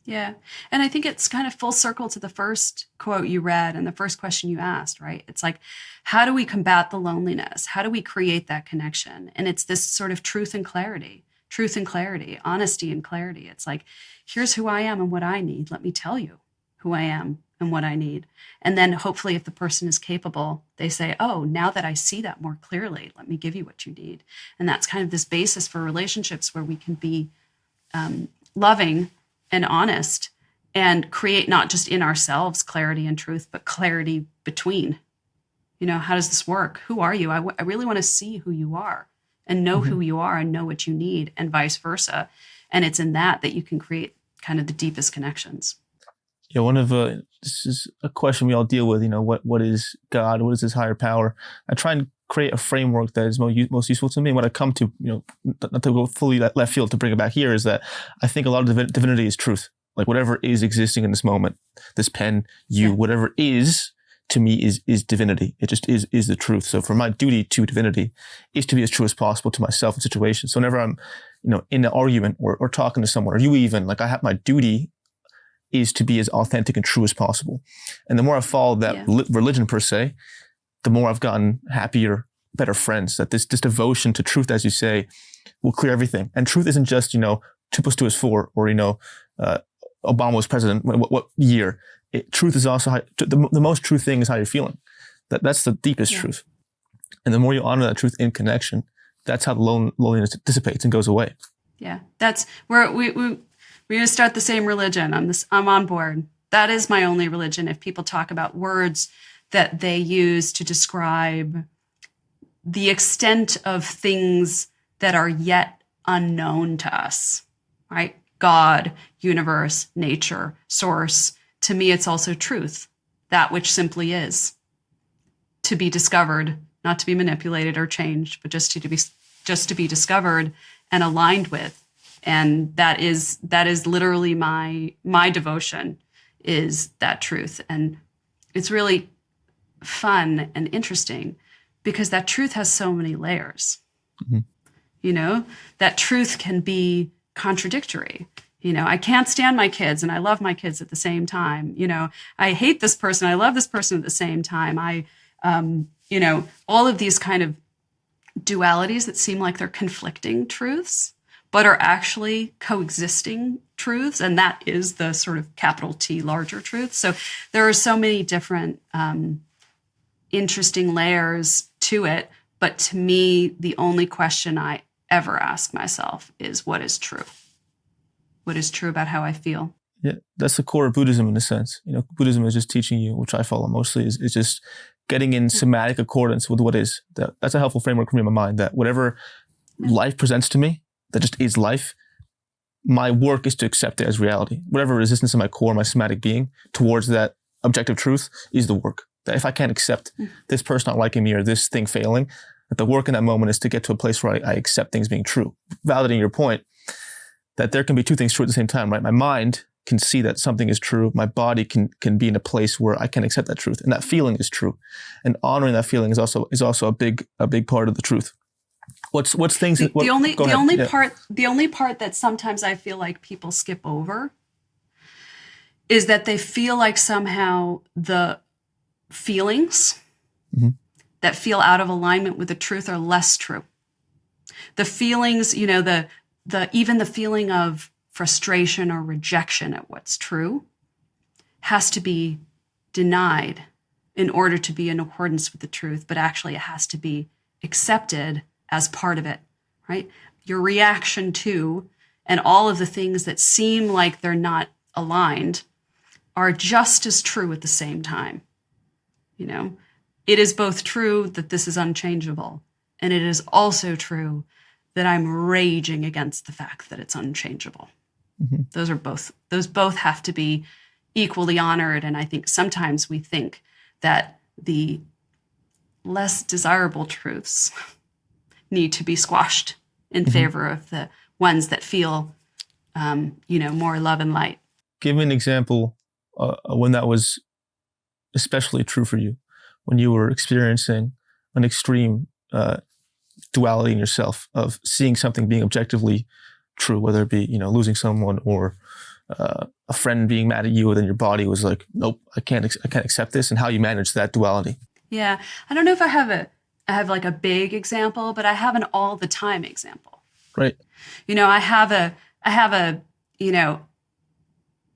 Yeah. And I think it's kind of full circle to the first quote you read and the first question you asked, right? It's like, how do we combat the loneliness? How do we create that connection? And it's this sort of truth and clarity, honesty and clarity. It's like, here's who I am and what I need. Let me tell you who I am and what I need. And then hopefully if the person is capable, they say, oh, now that I see that more clearly, let me give you what you need. And that's kind of this basis for relationships where we can be loving and honest and create not just in ourselves clarity and truth, but clarity between. How does this work? Who are you? I really want to see who you are and know who you are and know what you need, and vice versa. And it's in that you can create kind of the deepest connections. Yeah, this is a question we all deal with. What is God? What is His higher power? I try and create a framework that is most useful to me. And what I come to, not to go fully left field to bring it back here, is that I think a lot of divinity is truth. Like whatever is existing in this moment, this pen, whatever is, to me is divinity. It just is the truth. So for my duty to divinity is to be as true as possible to myself in situations. So whenever I'm, in an argument or talking to someone, or you even, like I have my duty is to be as authentic and true as possible. And the more I follow that religion per se, the more I've gotten happier, better friends. That this devotion to truth, as you say, will clear everything. And truth isn't just, 2 + 2 is 4, or, Obama was president, what year. Truth is also, the most true thing is how you're feeling. That's the deepest truth. And the more you honor that truth in connection, that's how the loneliness dissipates and goes away. Yeah, that's where we're going to start the same religion. I'm on board. That is my only religion. If people talk about words that they use to describe the extent of things that are yet unknown to us, right? God, universe, nature, source. To me, it's also truth, that which simply is. to be discovered, not to be manipulated or changed, but just to be discovered and aligned with. And that is literally my devotion, is that truth. And it's really fun and interesting because that truth has so many layers. Mm-hmm. You know, that truth can be contradictory. You know, I can't stand my kids and I love my kids at the same time. You know, I hate this person, I love this person at the same time. You know, all of these kind of dualities that seem like they're conflicting truths, but are actually coexisting truths. And that is the sort of capital T larger truth. So there are so many different interesting layers to it. But to me, the only question I ever ask myself is, what is true? What is true about how I feel? Yeah, that's the core of Buddhism in a sense. You know, Buddhism is just teaching you, which I follow mostly, is just getting in somatic accordance with what is. That's a helpful framework for me in my mind, that whatever life presents to me, that just is life, my work is to accept it as reality. Whatever resistance in my core, my somatic being towards that objective truth is the work. That if I can't accept this person not liking me or this thing failing, that the work in that moment is to get to a place where I accept things being true. Validating your point that there can be two things true at the same time, right? My mind can see that something is true. My body can be in a place where I can accept that truth, and that feeling is true. And honoring that feeling is also a big part of the truth. What's things? The only part that sometimes I feel like people skip over is that they feel like somehow the feelings that feel out of alignment with the truth are less true. The feelings, you know, even the feeling of frustration or rejection at what's true has to be denied in order to be in accordance with the truth, but actually it has to be accepted as part of it, right? Your reaction to and all of the things that seem like they're not aligned are just as true at the same time. You know, it is both true that this is unchangeable, and it is also true that I'm raging against the fact that it's unchangeable. Those both have to be equally honored. And I think sometimes we think that the less desirable truths need to be squashed in favor of the ones that feel, you know, more love and light. Give me an example when that was especially true for you, when you were experiencing an extreme duality in yourself of seeing something being objectively true, whether it be, you know, losing someone or a friend being mad at you, and then your body was like, nope, I can't accept this, and how you manage that duality. Yeah, I don't know if I have like a big example, but I have an all the time example. Right. You know, I have a, you know,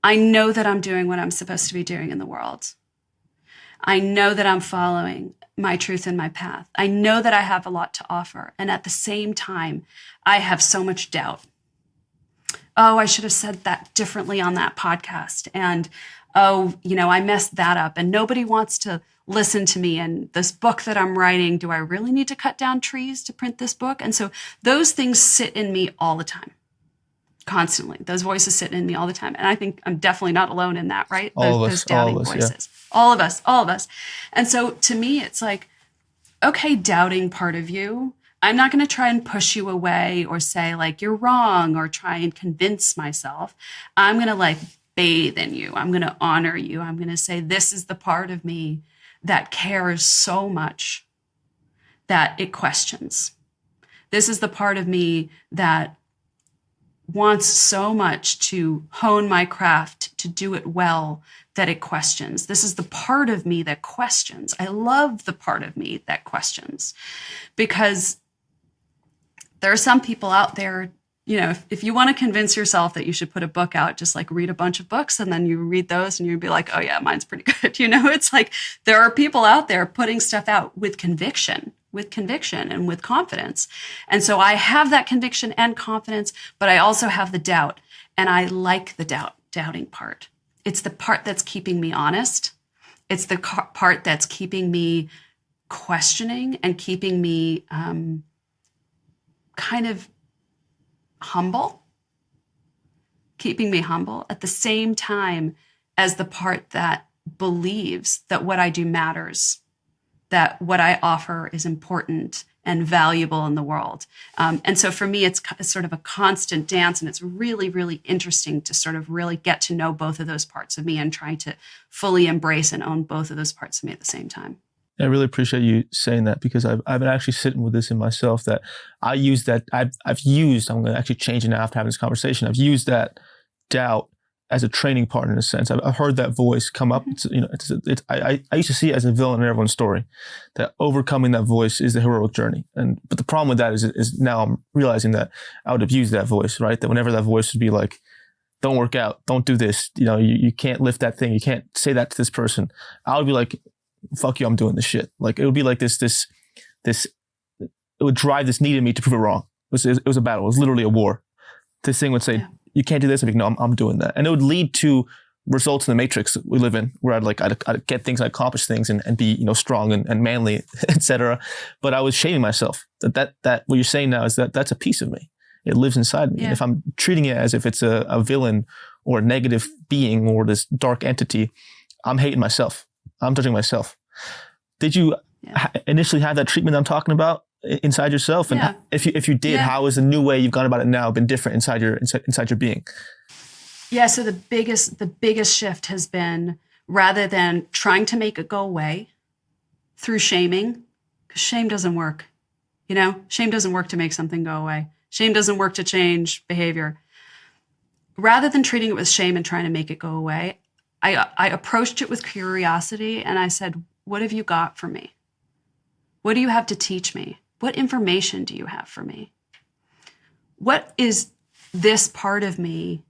I know that I'm doing what I'm supposed to be doing in the world. I know that I'm following my truth and my path. I know that I have a lot to offer. And at the same time, I have so much doubt. Oh, I should have said that differently on that podcast. And, oh, you know, I messed that up. And nobody wants to listen to me. And this book that I'm writing, do I really need to cut down trees to print this book? And so those things sit in me all the time. Constantly. Those voices sit in me all the time. And I think I'm definitely not alone in that, right? Those doubting voices. Yeah. All of us. And so to me, it's like, okay, doubting part of you, I'm not going to try and push you away or say like, you're wrong, or try and convince myself. I'm going to like bathe in you. I'm going to honor you. I'm going to say, this is the part of me that cares so much that it questions. This is the part of me that wants so much to hone my craft, to do it well, that it questions. This is the part of me that questions. I love the part of me that questions, because there are some people out there, you know, if you want to convince yourself that you should put a book out, just like read a bunch of books and then you read those and you'd be like, oh yeah, mine's pretty good. You know, it's like there are people out there putting stuff out with conviction and with confidence. And so I have that conviction and confidence, but I also have the doubt. And I like the doubting part. It's the part that's keeping me honest. It's the part that's keeping me questioning and keeping me kind of humble, keeping me humble at the same time as the part that believes that what I do matters, that what I offer is important and valuable in the world. And so for me, it's sort of a constant dance, and it's really, really interesting to sort of really get to know both of those parts of me and try to fully embrace and own both of those parts of me at the same time. I really appreciate you saying that, because I've been actually sitting with this in myself, that I use that, I'm going to actually change it now after having this conversation. I've used that doubt as a training partner in a sense. I've heard that voice come up. I used to see it as a villain in everyone's story, that overcoming that voice is the heroic journey. But the problem with that is now I'm realizing that I would abuse that voice, right? That whenever that voice would be like, don't work out, don't do this, you can't lift that thing, you can't say that to this person, I would be like, fuck you, I'm doing this shit. Like, it would be like this, it would drive this need in me to prove it wrong. It was a battle. It was literally a war. This thing would say, you can't do this. I'd be like, no, I'm doing that. And it would lead to results in the matrix that we live in, where I'd get things, I'd accomplish things and be, strong and manly, etc. But I was shaming myself. That what you're saying now is that's a piece of me. It lives inside me. Yeah. And if I'm treating it as if it's a villain or a negative being or this dark entity, I'm hating myself. I'm judging myself. Did you initially have that treatment I'm talking about inside yourself? And if you did, how is the new way you've gone about it now been different inside your being? Yeah. So the biggest shift has been, rather than trying to make it go away through shaming, because shame doesn't work. Shame doesn't work to make something go away. Shame doesn't work to change behavior. Rather than treating it with shame and trying to make it go away, I approached it with curiosity, and I said, what have you got for me? What do you have to teach me? What information do you have for me? What is this part of me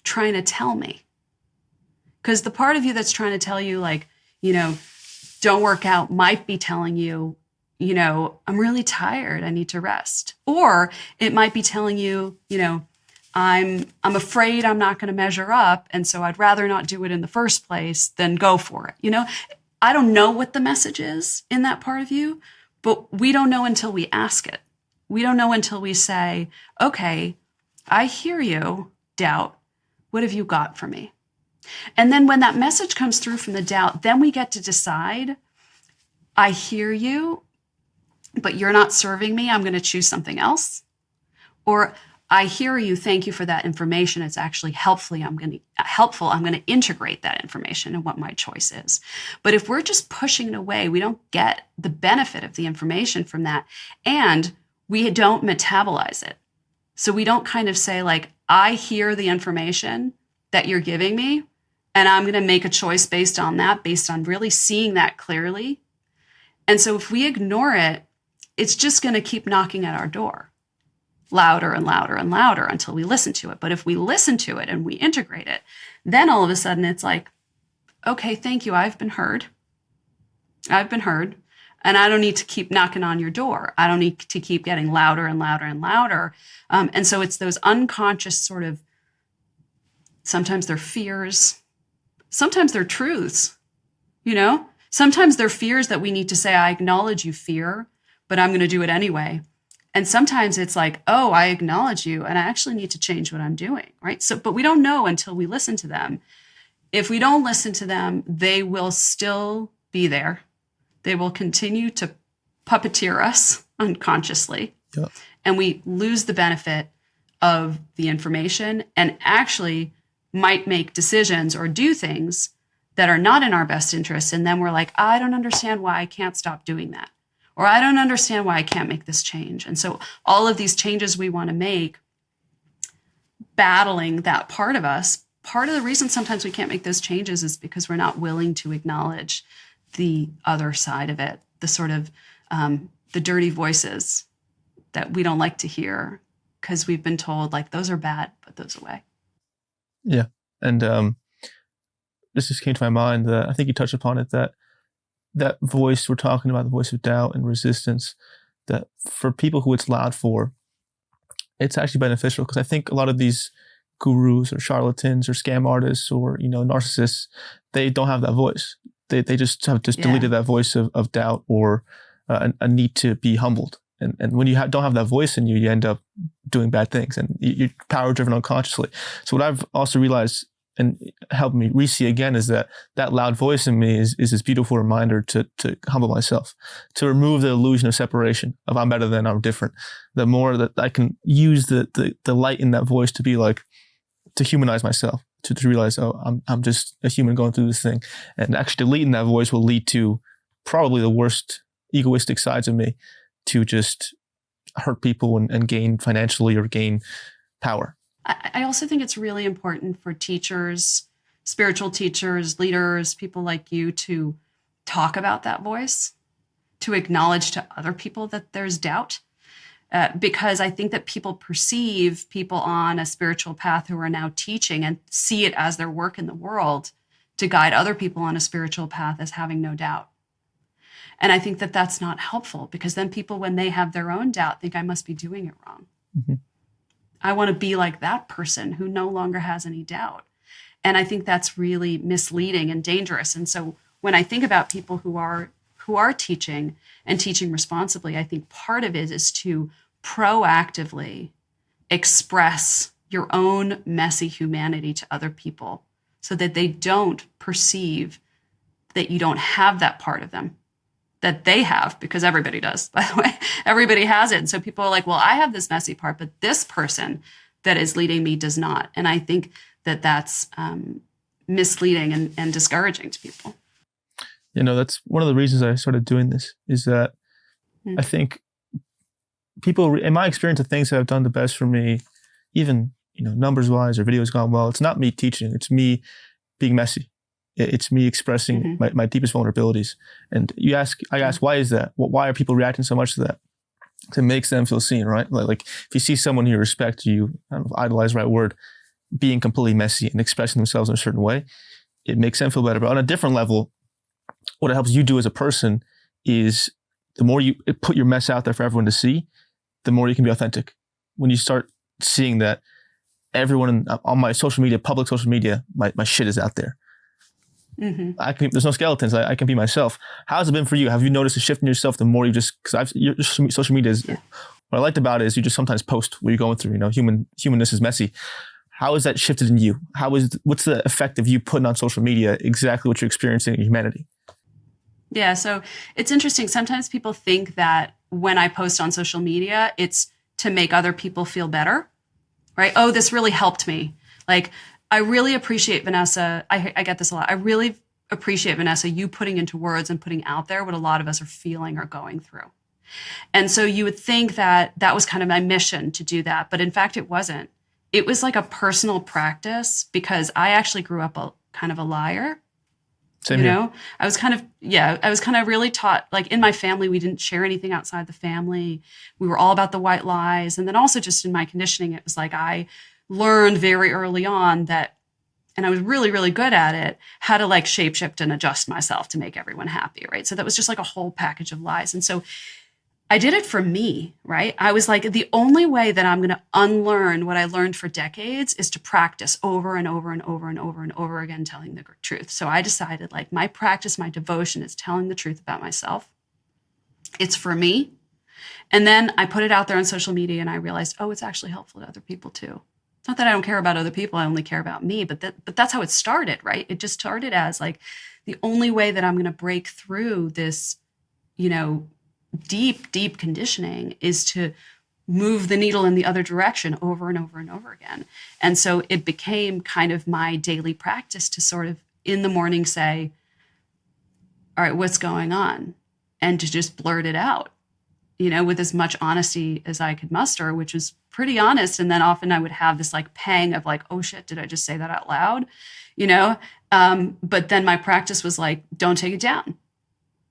trying to tell me? Because the part of you that's trying to tell you, don't work out, might be telling you, I'm really tired, I need to rest. Or it might be telling you, I'm afraid I'm not going to measure up, and so I'd rather not do it in the first place than go for it. I don't know what the message is in that part of you, but we don't know until we ask it. We don't know until we say, okay, I hear you, doubt. What have you got for me? And then when that message comes through from the doubt, then we get to decide, I hear you, but you're not serving me. I'm going to choose something else. Or I hear you. Thank you for that information. It's actually helpful. I'm going to integrate that information in what my choice is. But if we're just pushing it away, we don't get the benefit of the information from that. And we don't metabolize it. So we don't kind of say I hear the information that you're giving me, and I'm going to make a choice based on that, based on really seeing that clearly. And so if we ignore it, it's just going to keep knocking at our door, louder and louder and louder until we listen to it. But if we listen to it and we integrate it, then all of a sudden it's like, okay, thank you. I've been heard. And I don't need to keep knocking on your door. I don't need to keep getting louder and louder and louder. And so it's those unconscious sort of, sometimes they're fears, sometimes they're truths, sometimes they're fears that we need to say, I acknowledge you fear, but I'm going to do it anyway. And sometimes it's like, oh, I acknowledge you and I actually need to change what I'm doing, right? So, but we don't know until we listen to them. If we don't listen to them, they will still be there. They will continue to puppeteer us unconsciously. Yep. And we lose the benefit of the information and actually might make decisions or do things that are not in our best interest. And then we're like, I don't understand why I can't stop doing that. Or I don't understand why I can't make this change. And so all of these changes we want to make, battling that part of us, part of the reason sometimes we can't make those changes is because we're not willing to acknowledge the other side of it, the sort of the dirty voices that we don't like to hear because we've been told those are bad, put those away. Yeah. And this just came to my mind that I think you touched upon it, that voice we're talking about, the voice of doubt and resistance, that for people who it's loud for, it's actually beneficial, because I think a lot of these gurus or charlatans or scam artists or, narcissists, they don't have that voice. They just have deleted that voice of doubt or a need to be humbled. And when you don't have that voice in you, you end up doing bad things and you're power driven unconsciously. So what I've also realized and helped me re-see again is that loud voice in me is this beautiful reminder to humble myself, to remove the illusion of separation, of I'm better than, I'm different. The more that I can use the light in that voice to be like, to humanize myself, to realize, oh, I'm just a human going through this thing. And actually deleting that voice will lead to probably the worst egoistic sides of me, to just hurt people and gain financially or gain power. I also think it's really important for teachers, spiritual teachers, leaders, people like you to talk about that voice, to acknowledge to other people that there's doubt. Because I think that people perceive people on a spiritual path who are now teaching and see it as their work in the world to guide other people on a spiritual path as having no doubt. And I think that that's not helpful, because then people, when they have their own doubt, think I must be doing it wrong. Mm-hmm. I want to be like that person who no longer has any doubt. And I think that's really misleading and dangerous. And so when I think about people who are teaching and teaching responsibly, I think part of it is to proactively express your own messy humanity to other people, so that they don't perceive that you don't have that part of them that they have, because everybody does, by the way. Everybody has it. And so people are like, well, I have this messy part, but this person that is leading me does not. And I think that that's misleading and discouraging to people. That's one of the reasons I started doing this, is that I think people, in my experience, the things that have done the best for me, even, numbers wise or videos gone well, it's not me teaching, it's me being messy. It's me expressing my deepest vulnerabilities. And I ask, why is that? Why are people reacting so much to that? It makes them feel seen, right? Like if you see someone you respect, I don't know if idolize the right word, being completely messy and expressing themselves in a certain way, it makes them feel better. But on a different level, what it helps you do as a person is, the more you put your mess out there for everyone to see, the more you can be authentic. When you start seeing that everyone on my social media, public social media, my shit is out there. Mm-hmm. There's no skeletons. I can be myself. How has it been for you? Have you noticed a shift in yourself the more you because your social media is, what I liked about it is you just sometimes post what you're going through. Humanness is messy. How has that shifted in you? What's the effect of you putting on social media exactly what you're experiencing in humanity? Yeah, so it's interesting. Sometimes people think that when I post on social media, it's to make other people feel better, right? Oh, this really helped me. Like, I really appreciate, Vanessa, I get this a lot. I really appreciate, Vanessa, you putting into words and putting out there what a lot of us are feeling or going through. And so you would think that that was kind of my mission to do that. But in fact, it wasn't. It was like a personal practice, because I actually grew up kind of a liar. Same here. I was kind of really taught, like in my family, we didn't share anything outside the family. We were all about the white lies. And then also just in my conditioning, it was like I learned very early on that, and I was really, really good at it, how to like shapeshift and adjust myself to make everyone happy, right? So that was just like a whole package of lies. And so I did it for me, right? I was like, the only way that I'm going to unlearn what I learned for decades is to practice over and over and over and over and over again, telling the truth. So I decided, like, my practice, my devotion is telling the truth about myself. It's for me. And then I put it out there on social media, and I realized, oh, it's actually helpful to other people too. It's not that I don't care about other people. I only care about me, but that's how it started, right? It just started as like, the only way that I'm going to break through this, deep conditioning is to move the needle in the other direction over and over and over again. And so it became kind of my daily practice to sort of in the morning say, all right, what's going on? And to just blurt it out, with as much honesty as I could muster, which was pretty honest. And then often I would have this like pang of like, oh shit, did I just say that out loud? But then my practice was like, don't take it down.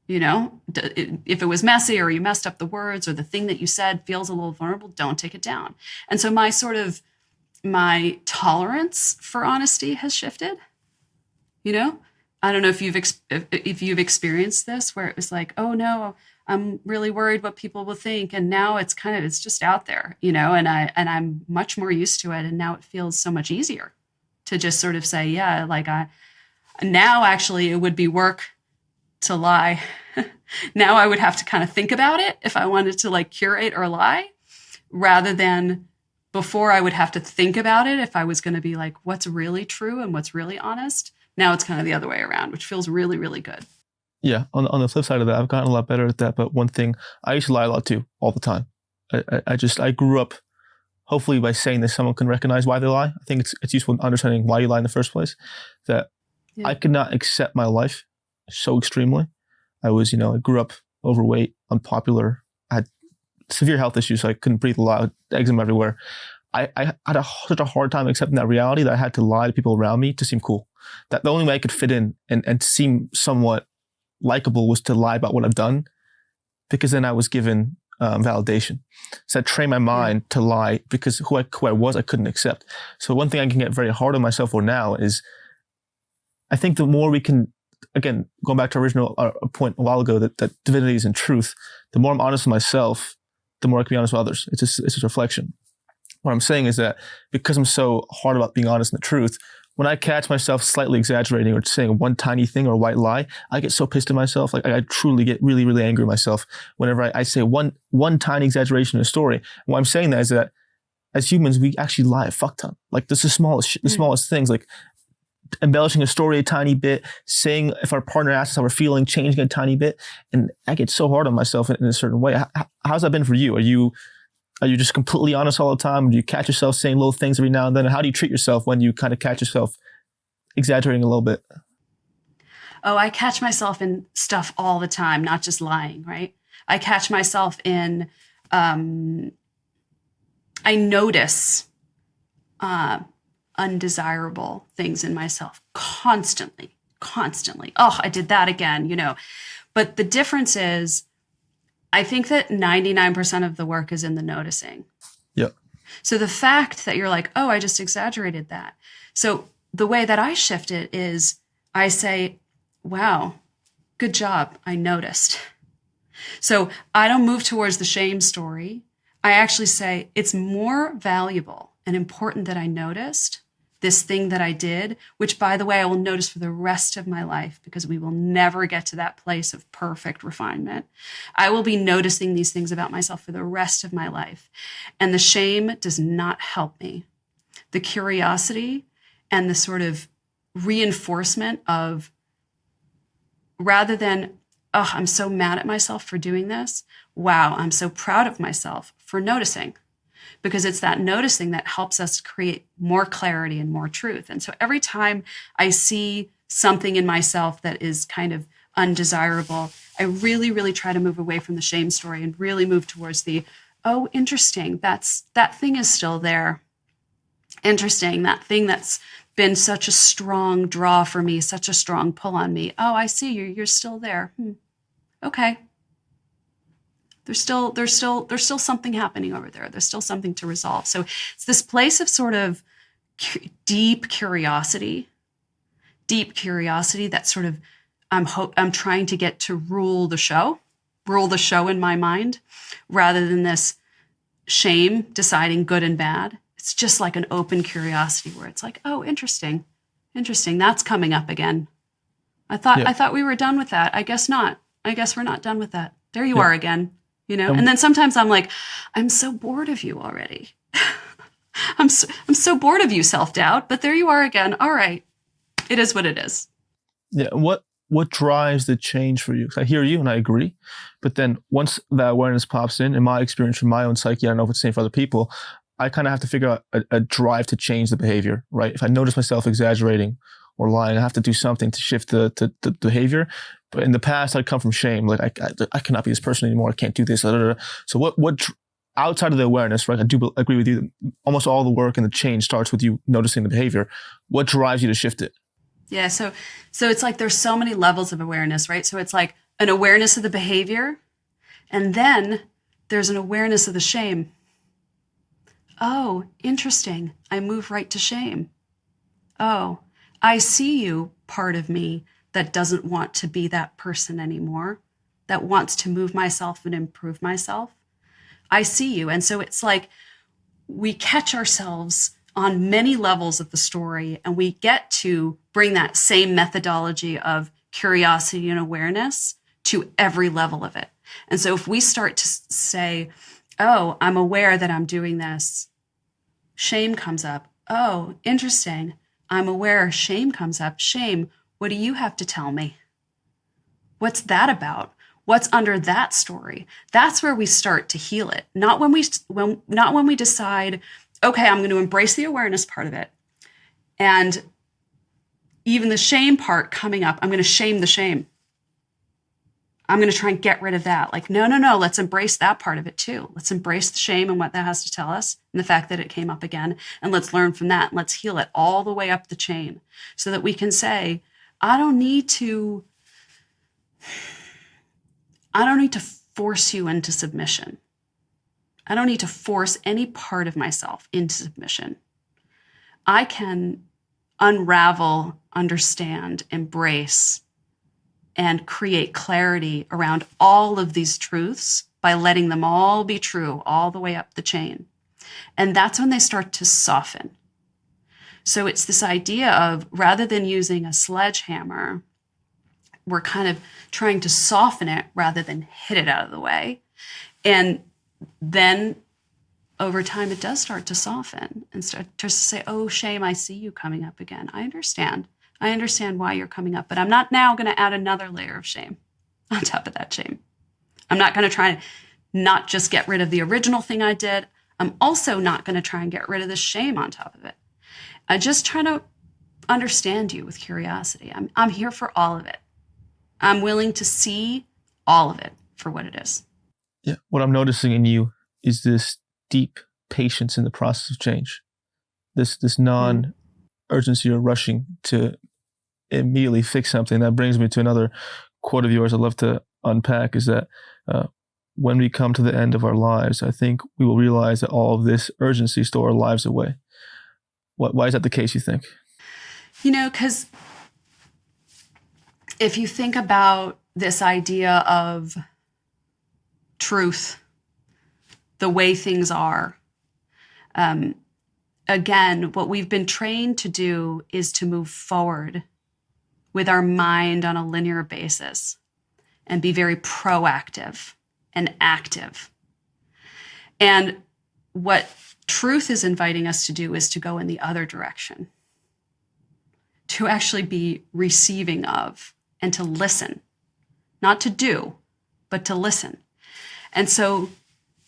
If it was messy or you messed up the words or the thing that you said feels a little vulnerable, don't take it down. And so my tolerance for honesty has shifted. I don't know if you've experienced this, where it was like, oh no, I'm really worried what people will think. And now it's just out there, and I'm much more used to it. And now it feels so much easier to just sort of say, yeah, like now actually it would be work to lie. Now I would have to kind of think about it if I wanted to like curate or lie, rather than Before I would have to think about it if I was going to be like, what's really true and what's really honest. Now it's kind of the other way around, which feels really, really good. Yeah. On the flip side of that, I've gotten a lot better at that. But one thing, I used to lie a lot too, all the time. I grew up hopefully by saying that someone can recognize why they lie. I think it's useful in understanding why you lie in the first place. That I could not accept my life so extremely. I grew up overweight, unpopular. I had severe health issues, so I couldn't breathe a lot, eczema everywhere. I had such a hard time accepting that reality that I had to lie to people around me to seem cool. That the only way I could fit in and seem somewhat likable was to lie about what I've done, because then I was given validation. So I trained my mind to lie because who I was, I couldn't accept. So one thing I can get very hard on myself for now is, I think the more we can, again, going back to our original point a while ago, that divinity is in truth, the more I'm honest with myself, the more I can be honest with others. It's a reflection. What I'm saying is that because I'm so hard about being honest in the truth, when I catch myself slightly exaggerating or saying one tiny thing or a white lie, I get so pissed at myself. Like I truly get really, really angry at myself whenever I say one tiny exaggeration in a story. And why I'm saying that is that as humans, we actually lie a fuck ton. Like this is the smallest things, like embellishing a story a tiny bit, saying if our partner asks us how we're feeling, changing a tiny bit. And I get so hard on myself in a certain way. How's that been for you? Are you just completely honest all the time? Or do you catch yourself saying little things every now and then? And how do you treat yourself when you kind of catch yourself exaggerating a little bit? Oh, I catch myself in stuff all the time, not just lying, right? I catch myself in, I notice undesirable things in myself constantly. Oh, I did that again, But the difference is, I think that 99% of the work is in the noticing. Yeah. So the fact that you're like, oh, I just exaggerated that. So the way that I shift it is I say, wow, good job. I noticed. So I don't move towards the shame story. I actually say it's more valuable and important that I noticed this thing that I did, which, by the way, I will notice for the rest of my life, because we will never get to that place of perfect refinement. I will be noticing these things about myself for the rest of my life. And the shame does not help me. The curiosity and the sort of reinforcement of, rather than, oh, I'm so mad at myself for doing this. Wow, I'm so proud of myself for noticing. Because it's that noticing that helps us create more clarity and more truth. And so every time I see something in myself that is kind of undesirable, I really, really try to move away from the shame story and really move towards the, oh, interesting, that thing is still there. Interesting, that thing that's been such a strong draw for me, such a strong pull on me. Oh, I see you, you're still there. Okay. There's still something happening over there. There's still something to resolve. So it's this place of sort of deep curiosity that sort of I'm trying to get to rule the show in my mind, rather than this shame deciding good and bad. It's just like an open curiosity where it's like, oh, interesting, that's coming up again. I thought we were done with that. I guess not. I guess we're not done with that. There you are again. And then sometimes I'm like, I'm so bored of you already. I'm so bored of you, self-doubt, but there you are again. All right. It is what it is. Yeah. What drives the change for you? 'Cause I hear you and I agree. But then once that awareness pops in my experience from my own psyche, I don't know if it's the same for other people, I kind of have to figure out a drive to change the behavior, right? If I notice myself exaggerating or lying, I have to do something to shift the behavior. But in the past, I'd come from shame. Like I cannot be this person anymore. I can't do this. So what outside of the awareness, right? I do agree with you that almost all the work and the change starts with you noticing the behavior. What drives you to shift it? Yeah. So it's like there's so many levels of awareness, right? So it's like an awareness of the behavior, and then there's an awareness of the shame. Oh, interesting. I move right to shame. Oh, I see you, part of me that doesn't want to be that person anymore, that wants to move myself and improve myself. I see you. And so it's like we catch ourselves on many levels of the story, and we get to bring that same methodology of curiosity and awareness to every level of it. And so if we start to say, oh, I'm aware that I'm doing this, shame comes up. Oh, interesting. I'm aware shame comes up. Shame, what do you have to tell me? What's that about? What's under that story? That's where we start to heal it. Not when we decide, okay, I'm going to embrace the awareness part of it. And even the shame part coming up, I'm going to shame the shame. I'm going to try and get rid of that. Like, no, let's embrace that part of it too. Let's embrace the shame and what that has to tell us and the fact that it came up again. And let's learn from that. And let's heal it all the way up the chain so that we can say, I don't need to force you into submission. I don't need to force any part of myself into submission. I can unravel, understand, embrace, and create clarity around all of these truths by letting them all be true all the way up the chain. And that's when they start to soften. So it's this idea of, rather than using a sledgehammer, we're kind of trying to soften it rather than hit it out of the way. And then over time, it does start to soften and start to say, oh, shame, I see you coming up again. I understand why you're coming up, but I'm not now going to add another layer of shame on top of that shame. I'm not going to try to not just get rid of the original thing I did. I'm also not going to try and get rid of the shame on top of it. I just try to understand you with curiosity. I'm here for all of it. I'm willing to see all of it for what it is. Yeah. What I'm noticing in you is this deep patience in the process of change. This non-urgency or rushing to immediately fix something. That brings me to another quote of yours I'd love to unpack, is that when we come to the end of our lives, I think we will realize that all of this urgency stole our lives away. Why is that the case, you think? Because if you think about this idea of truth, the way things are, again, what we've been trained to do is to move forward with our mind on a linear basis and be very proactive and active. And what truth is inviting us to do is to go in the other direction, to actually be receiving of and to listen, not to do, but to listen. And so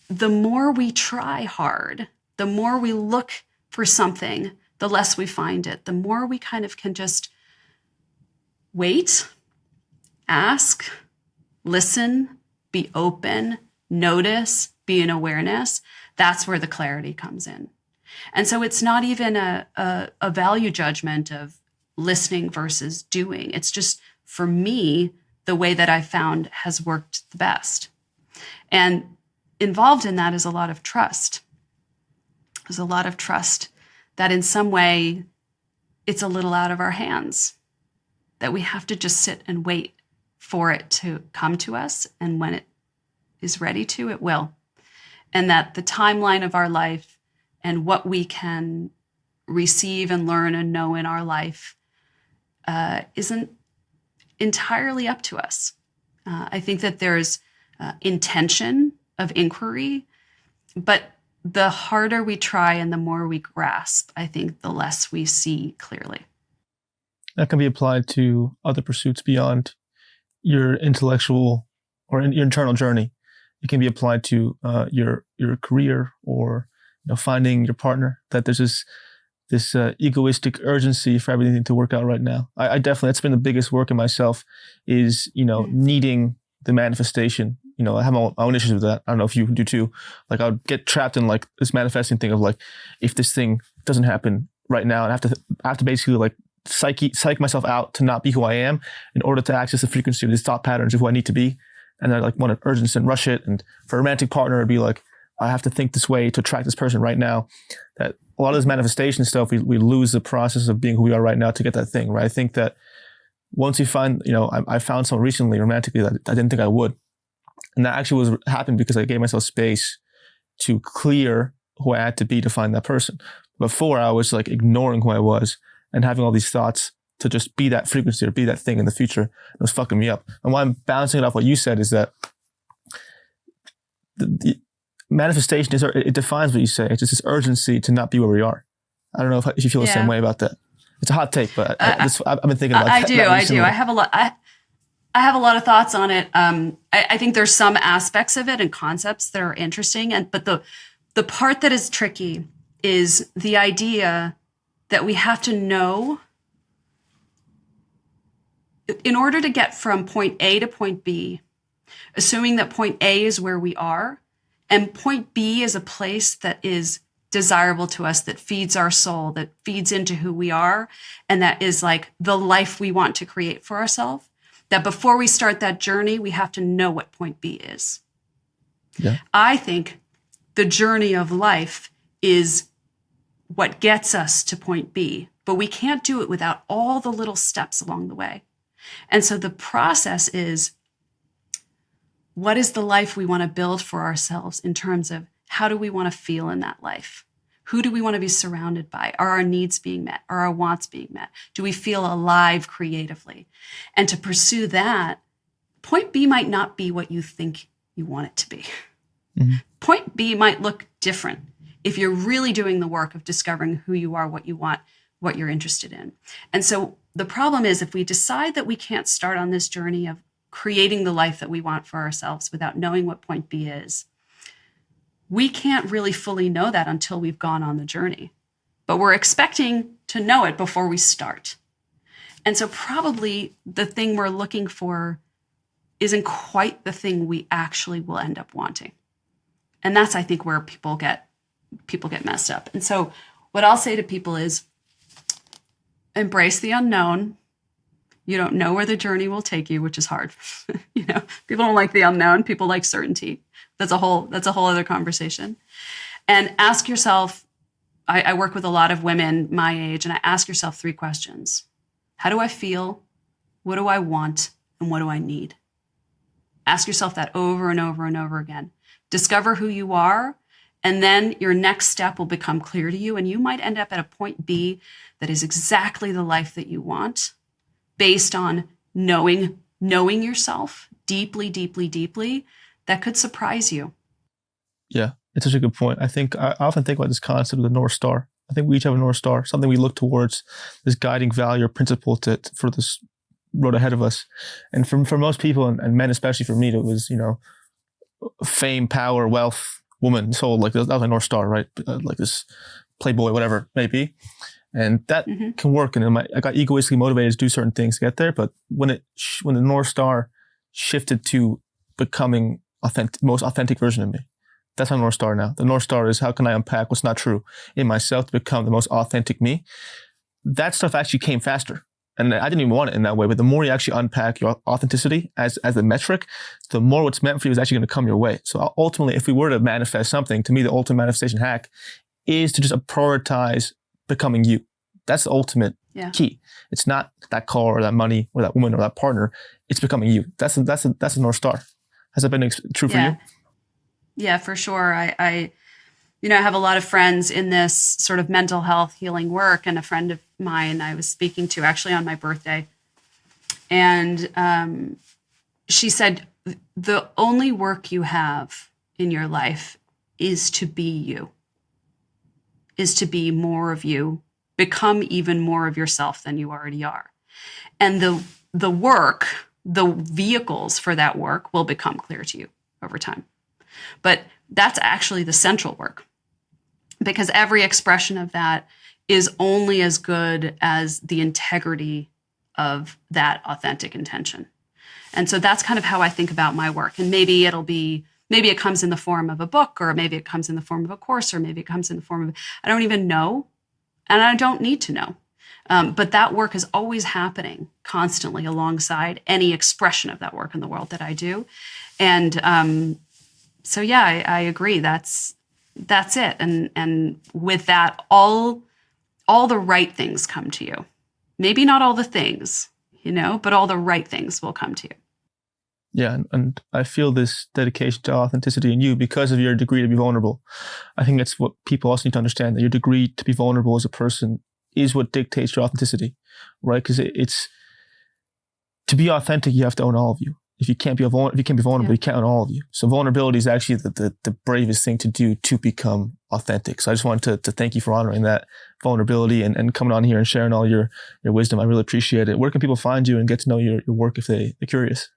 the more we try hard, the more we look for something, the less we find it. The more we kind of can just wait, ask, listen, be open, notice, be in awareness. That's where the clarity comes in. And so it's not even a value judgment of listening versus doing. It's just, for me, the way that I found has worked the best. And involved in that is a lot of trust. There's a lot of trust that in some way it's a little out of our hands, that we have to just sit and wait for it to come to us. And when it is ready to, it will. And that the timeline of our life and what we can receive and learn and know in our life isn't entirely up to us. I think that there's intention of inquiry, but the harder we try and the more we grasp, I think the less we see clearly. That can be applied to other pursuits beyond your intellectual or your internal journey. It can be applied to your career or finding your partner. That there's this egoistic urgency for everything to work out right now. I definitely, that's been the biggest work in myself, is needing the manifestation. I have my own issues with that. I don't know if you do too. Like, I would get trapped in like this manifesting thing of like, if this thing doesn't happen right now, and I have to basically like psych myself out to not be who I am in order to access the frequency of these thought patterns of who I need to be. And I like want to urgency and rush it. And for a romantic partner, it'd be like, I have to think this way to attract this person right now. That a lot of this manifestation stuff, we lose the process of being who we are right now to get that thing, right? I think that once you find, I found someone recently romantically that I didn't think I would. And that actually happened because I gave myself space to clear who I had to be to find that person. Before, I was like ignoring who I was and having all these thoughts to just be that frequency or be that thing in the future. It was fucking me up. And why I'm bouncing it off what you said is that manifestation is, it defines what you say. It's just this urgency to not be where we are. I don't know if you feel the same way about that. It's a hot take, but I've been thinking about that. I do. I have a lot. I have a lot of thoughts on it. I think there's some aspects of it and concepts that are interesting, but the part that is tricky is the idea that we have to know in order to get from point A to point B, assuming that point A is where we are, and point B is a place that is desirable to us, that feeds our soul, that feeds into who we are, and that is like the life we want to create for ourselves, that before we start that journey, we have to know what point B is. Yeah. I think the journey of life is what gets us to point B, but we can't do it without all the little steps along the way. And so the process is, what is the life we want to build for ourselves in terms of how do we want to feel in that life? Who do we want to be surrounded by? Are our needs being met? Are our wants being met? Do we feel alive creatively? And to pursue that, point B might not be what you think you want it to be. Mm-hmm. Point B might look different if you're really doing the work of discovering who you are, what you want, what you're interested in. And so the problem is, if we decide that we can't start on this journey of creating the life that we want for ourselves without knowing what point B is, we can't really fully know that until we've gone on the journey. But we're expecting to know it before we start. And so probably the thing we're looking for isn't quite the thing we actually will end up wanting. And that's, I think, where people get messed up. And so what I'll say to people is, embrace the unknown. You don't know where the journey will take you, which is hard. People don't like the unknown. People like certainty. That's a whole other conversation. And ask yourself, I work with a lot of women my age, and I ask yourself 3 questions. How do I feel? What do I want? And what do I need? Ask yourself that over and over and over again. Discover who you are, and then your next step will become clear to you, and you might end up at a point B that is exactly the life that you want, based on knowing yourself deeply, deeply, deeply. That could surprise you. Yeah, it's such a good point. I often think about this concept of the North Star. I think we each have a North Star, something we look towards, this guiding value or principle for this road ahead of us. And for most people, and men especially, for me, it was, fame, power, wealth, woman, soul. Like that was my North Star, right? Like this playboy, whatever it may be. And that can work. And I got egoistically motivated to do certain things to get there. But when the North Star shifted to becoming most authentic version of me, that's my North Star now. The North Star is, how can I unpack what's not true in myself to become the most authentic me? That stuff actually came faster. And I didn't even want it in that way. But the more you actually unpack your authenticity as a metric, the more what's meant for you is actually going to come your way. So ultimately, if we were to manifest something, to me, the ultimate manifestation hack is to just prioritize becoming you. That's the ultimate key. It's not that car or that money or that woman or that partner. It's becoming you. That's the North Star. Has that been true for you? Yeah, for sure. I have a lot of friends in this sort of mental health healing work, and a friend of mine I was speaking to actually on my birthday. And she said, the only work you have in your life is to be you, is to be more of you, become even more of yourself than you already are. And the work, the vehicles for that work will become clear to you over time. But that's actually the central work, because every expression of that is only as good as the integrity of that authentic intention. And so that's kind of how I think about my work. And maybe it comes in the form of a book, or maybe it comes in the form of a course, or maybe it comes in the form of, I don't even know, and I don't need to know. But that work is always happening constantly alongside any expression of that work in the world that I do. And so yeah, I agree. That's it. And with that, all the right things come to you. Maybe not all the things, but all the right things will come to you. Yeah, and I feel this dedication to authenticity in you because of your degree to be vulnerable. I think that's what people also need to understand, that your degree to be vulnerable as a person is what dictates your authenticity, right? Because it's to be authentic, you have to own all of you. If you can't be vulnerable, Yeah. you can't own all of you. So vulnerability is actually the bravest thing to do to become authentic. So I just wanted to thank you for honoring that vulnerability and coming on here and sharing all your wisdom. I really appreciate it. Where can people find you and get to know your work if they're curious?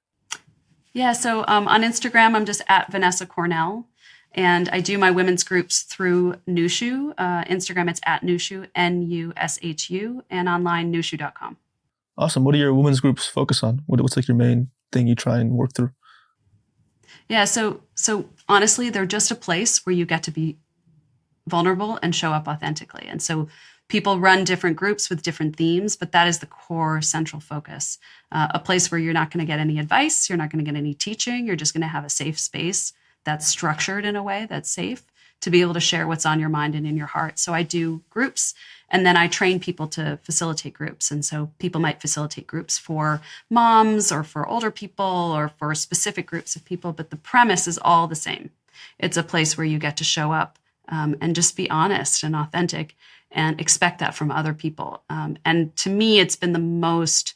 Yeah, so on Instagram, I'm just at Vanessa Cornell. And I do my women's groups through NUSHU. Instagram, it's at NUSHU, NUSHU, and online, NUSHU.com. Awesome. What do your women's groups focus on? What's like your main thing you try and work through? Yeah, so honestly, they're just a place where you get to be vulnerable and show up authentically. And so people run different groups with different themes, but that is the core central focus. A place where you're not going to get any advice, you're not going to get any teaching, you're just going to have a safe space that's structured in a way that's safe to be able to share what's on your mind and in your heart. So I do groups, and then I train people to facilitate groups. And so people might facilitate groups for moms or for older people or for specific groups of people, but the premise is all the same. It's a place where you get to show up and just be honest and authentic and expect that from other people. And to me, it's been the most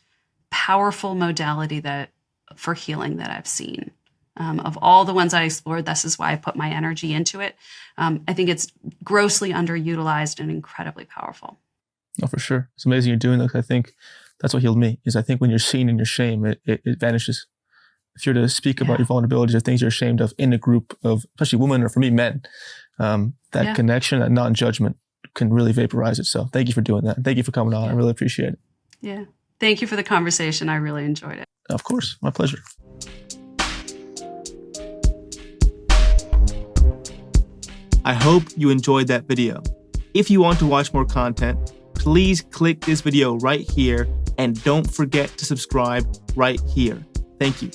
powerful modality for healing that I've seen. Of all the ones I explored, this is why I put my energy into it. I think it's grossly underutilized and incredibly powerful. Oh, for sure. It's amazing you're doing that. I think that's what healed me, is I think when you're seen in your shame, it vanishes. If you're to speak about your vulnerabilities or things you're ashamed of in a group of, especially women or for me, men, that connection, that non-judgment can really vaporize it. So thank you for doing that. Thank you for coming on. I really appreciate it. Yeah. Thank you for the conversation. I really enjoyed it. Of course. My pleasure. I hope you enjoyed that video. If you want to watch more content, please click this video right here and don't forget to subscribe right here. Thank you.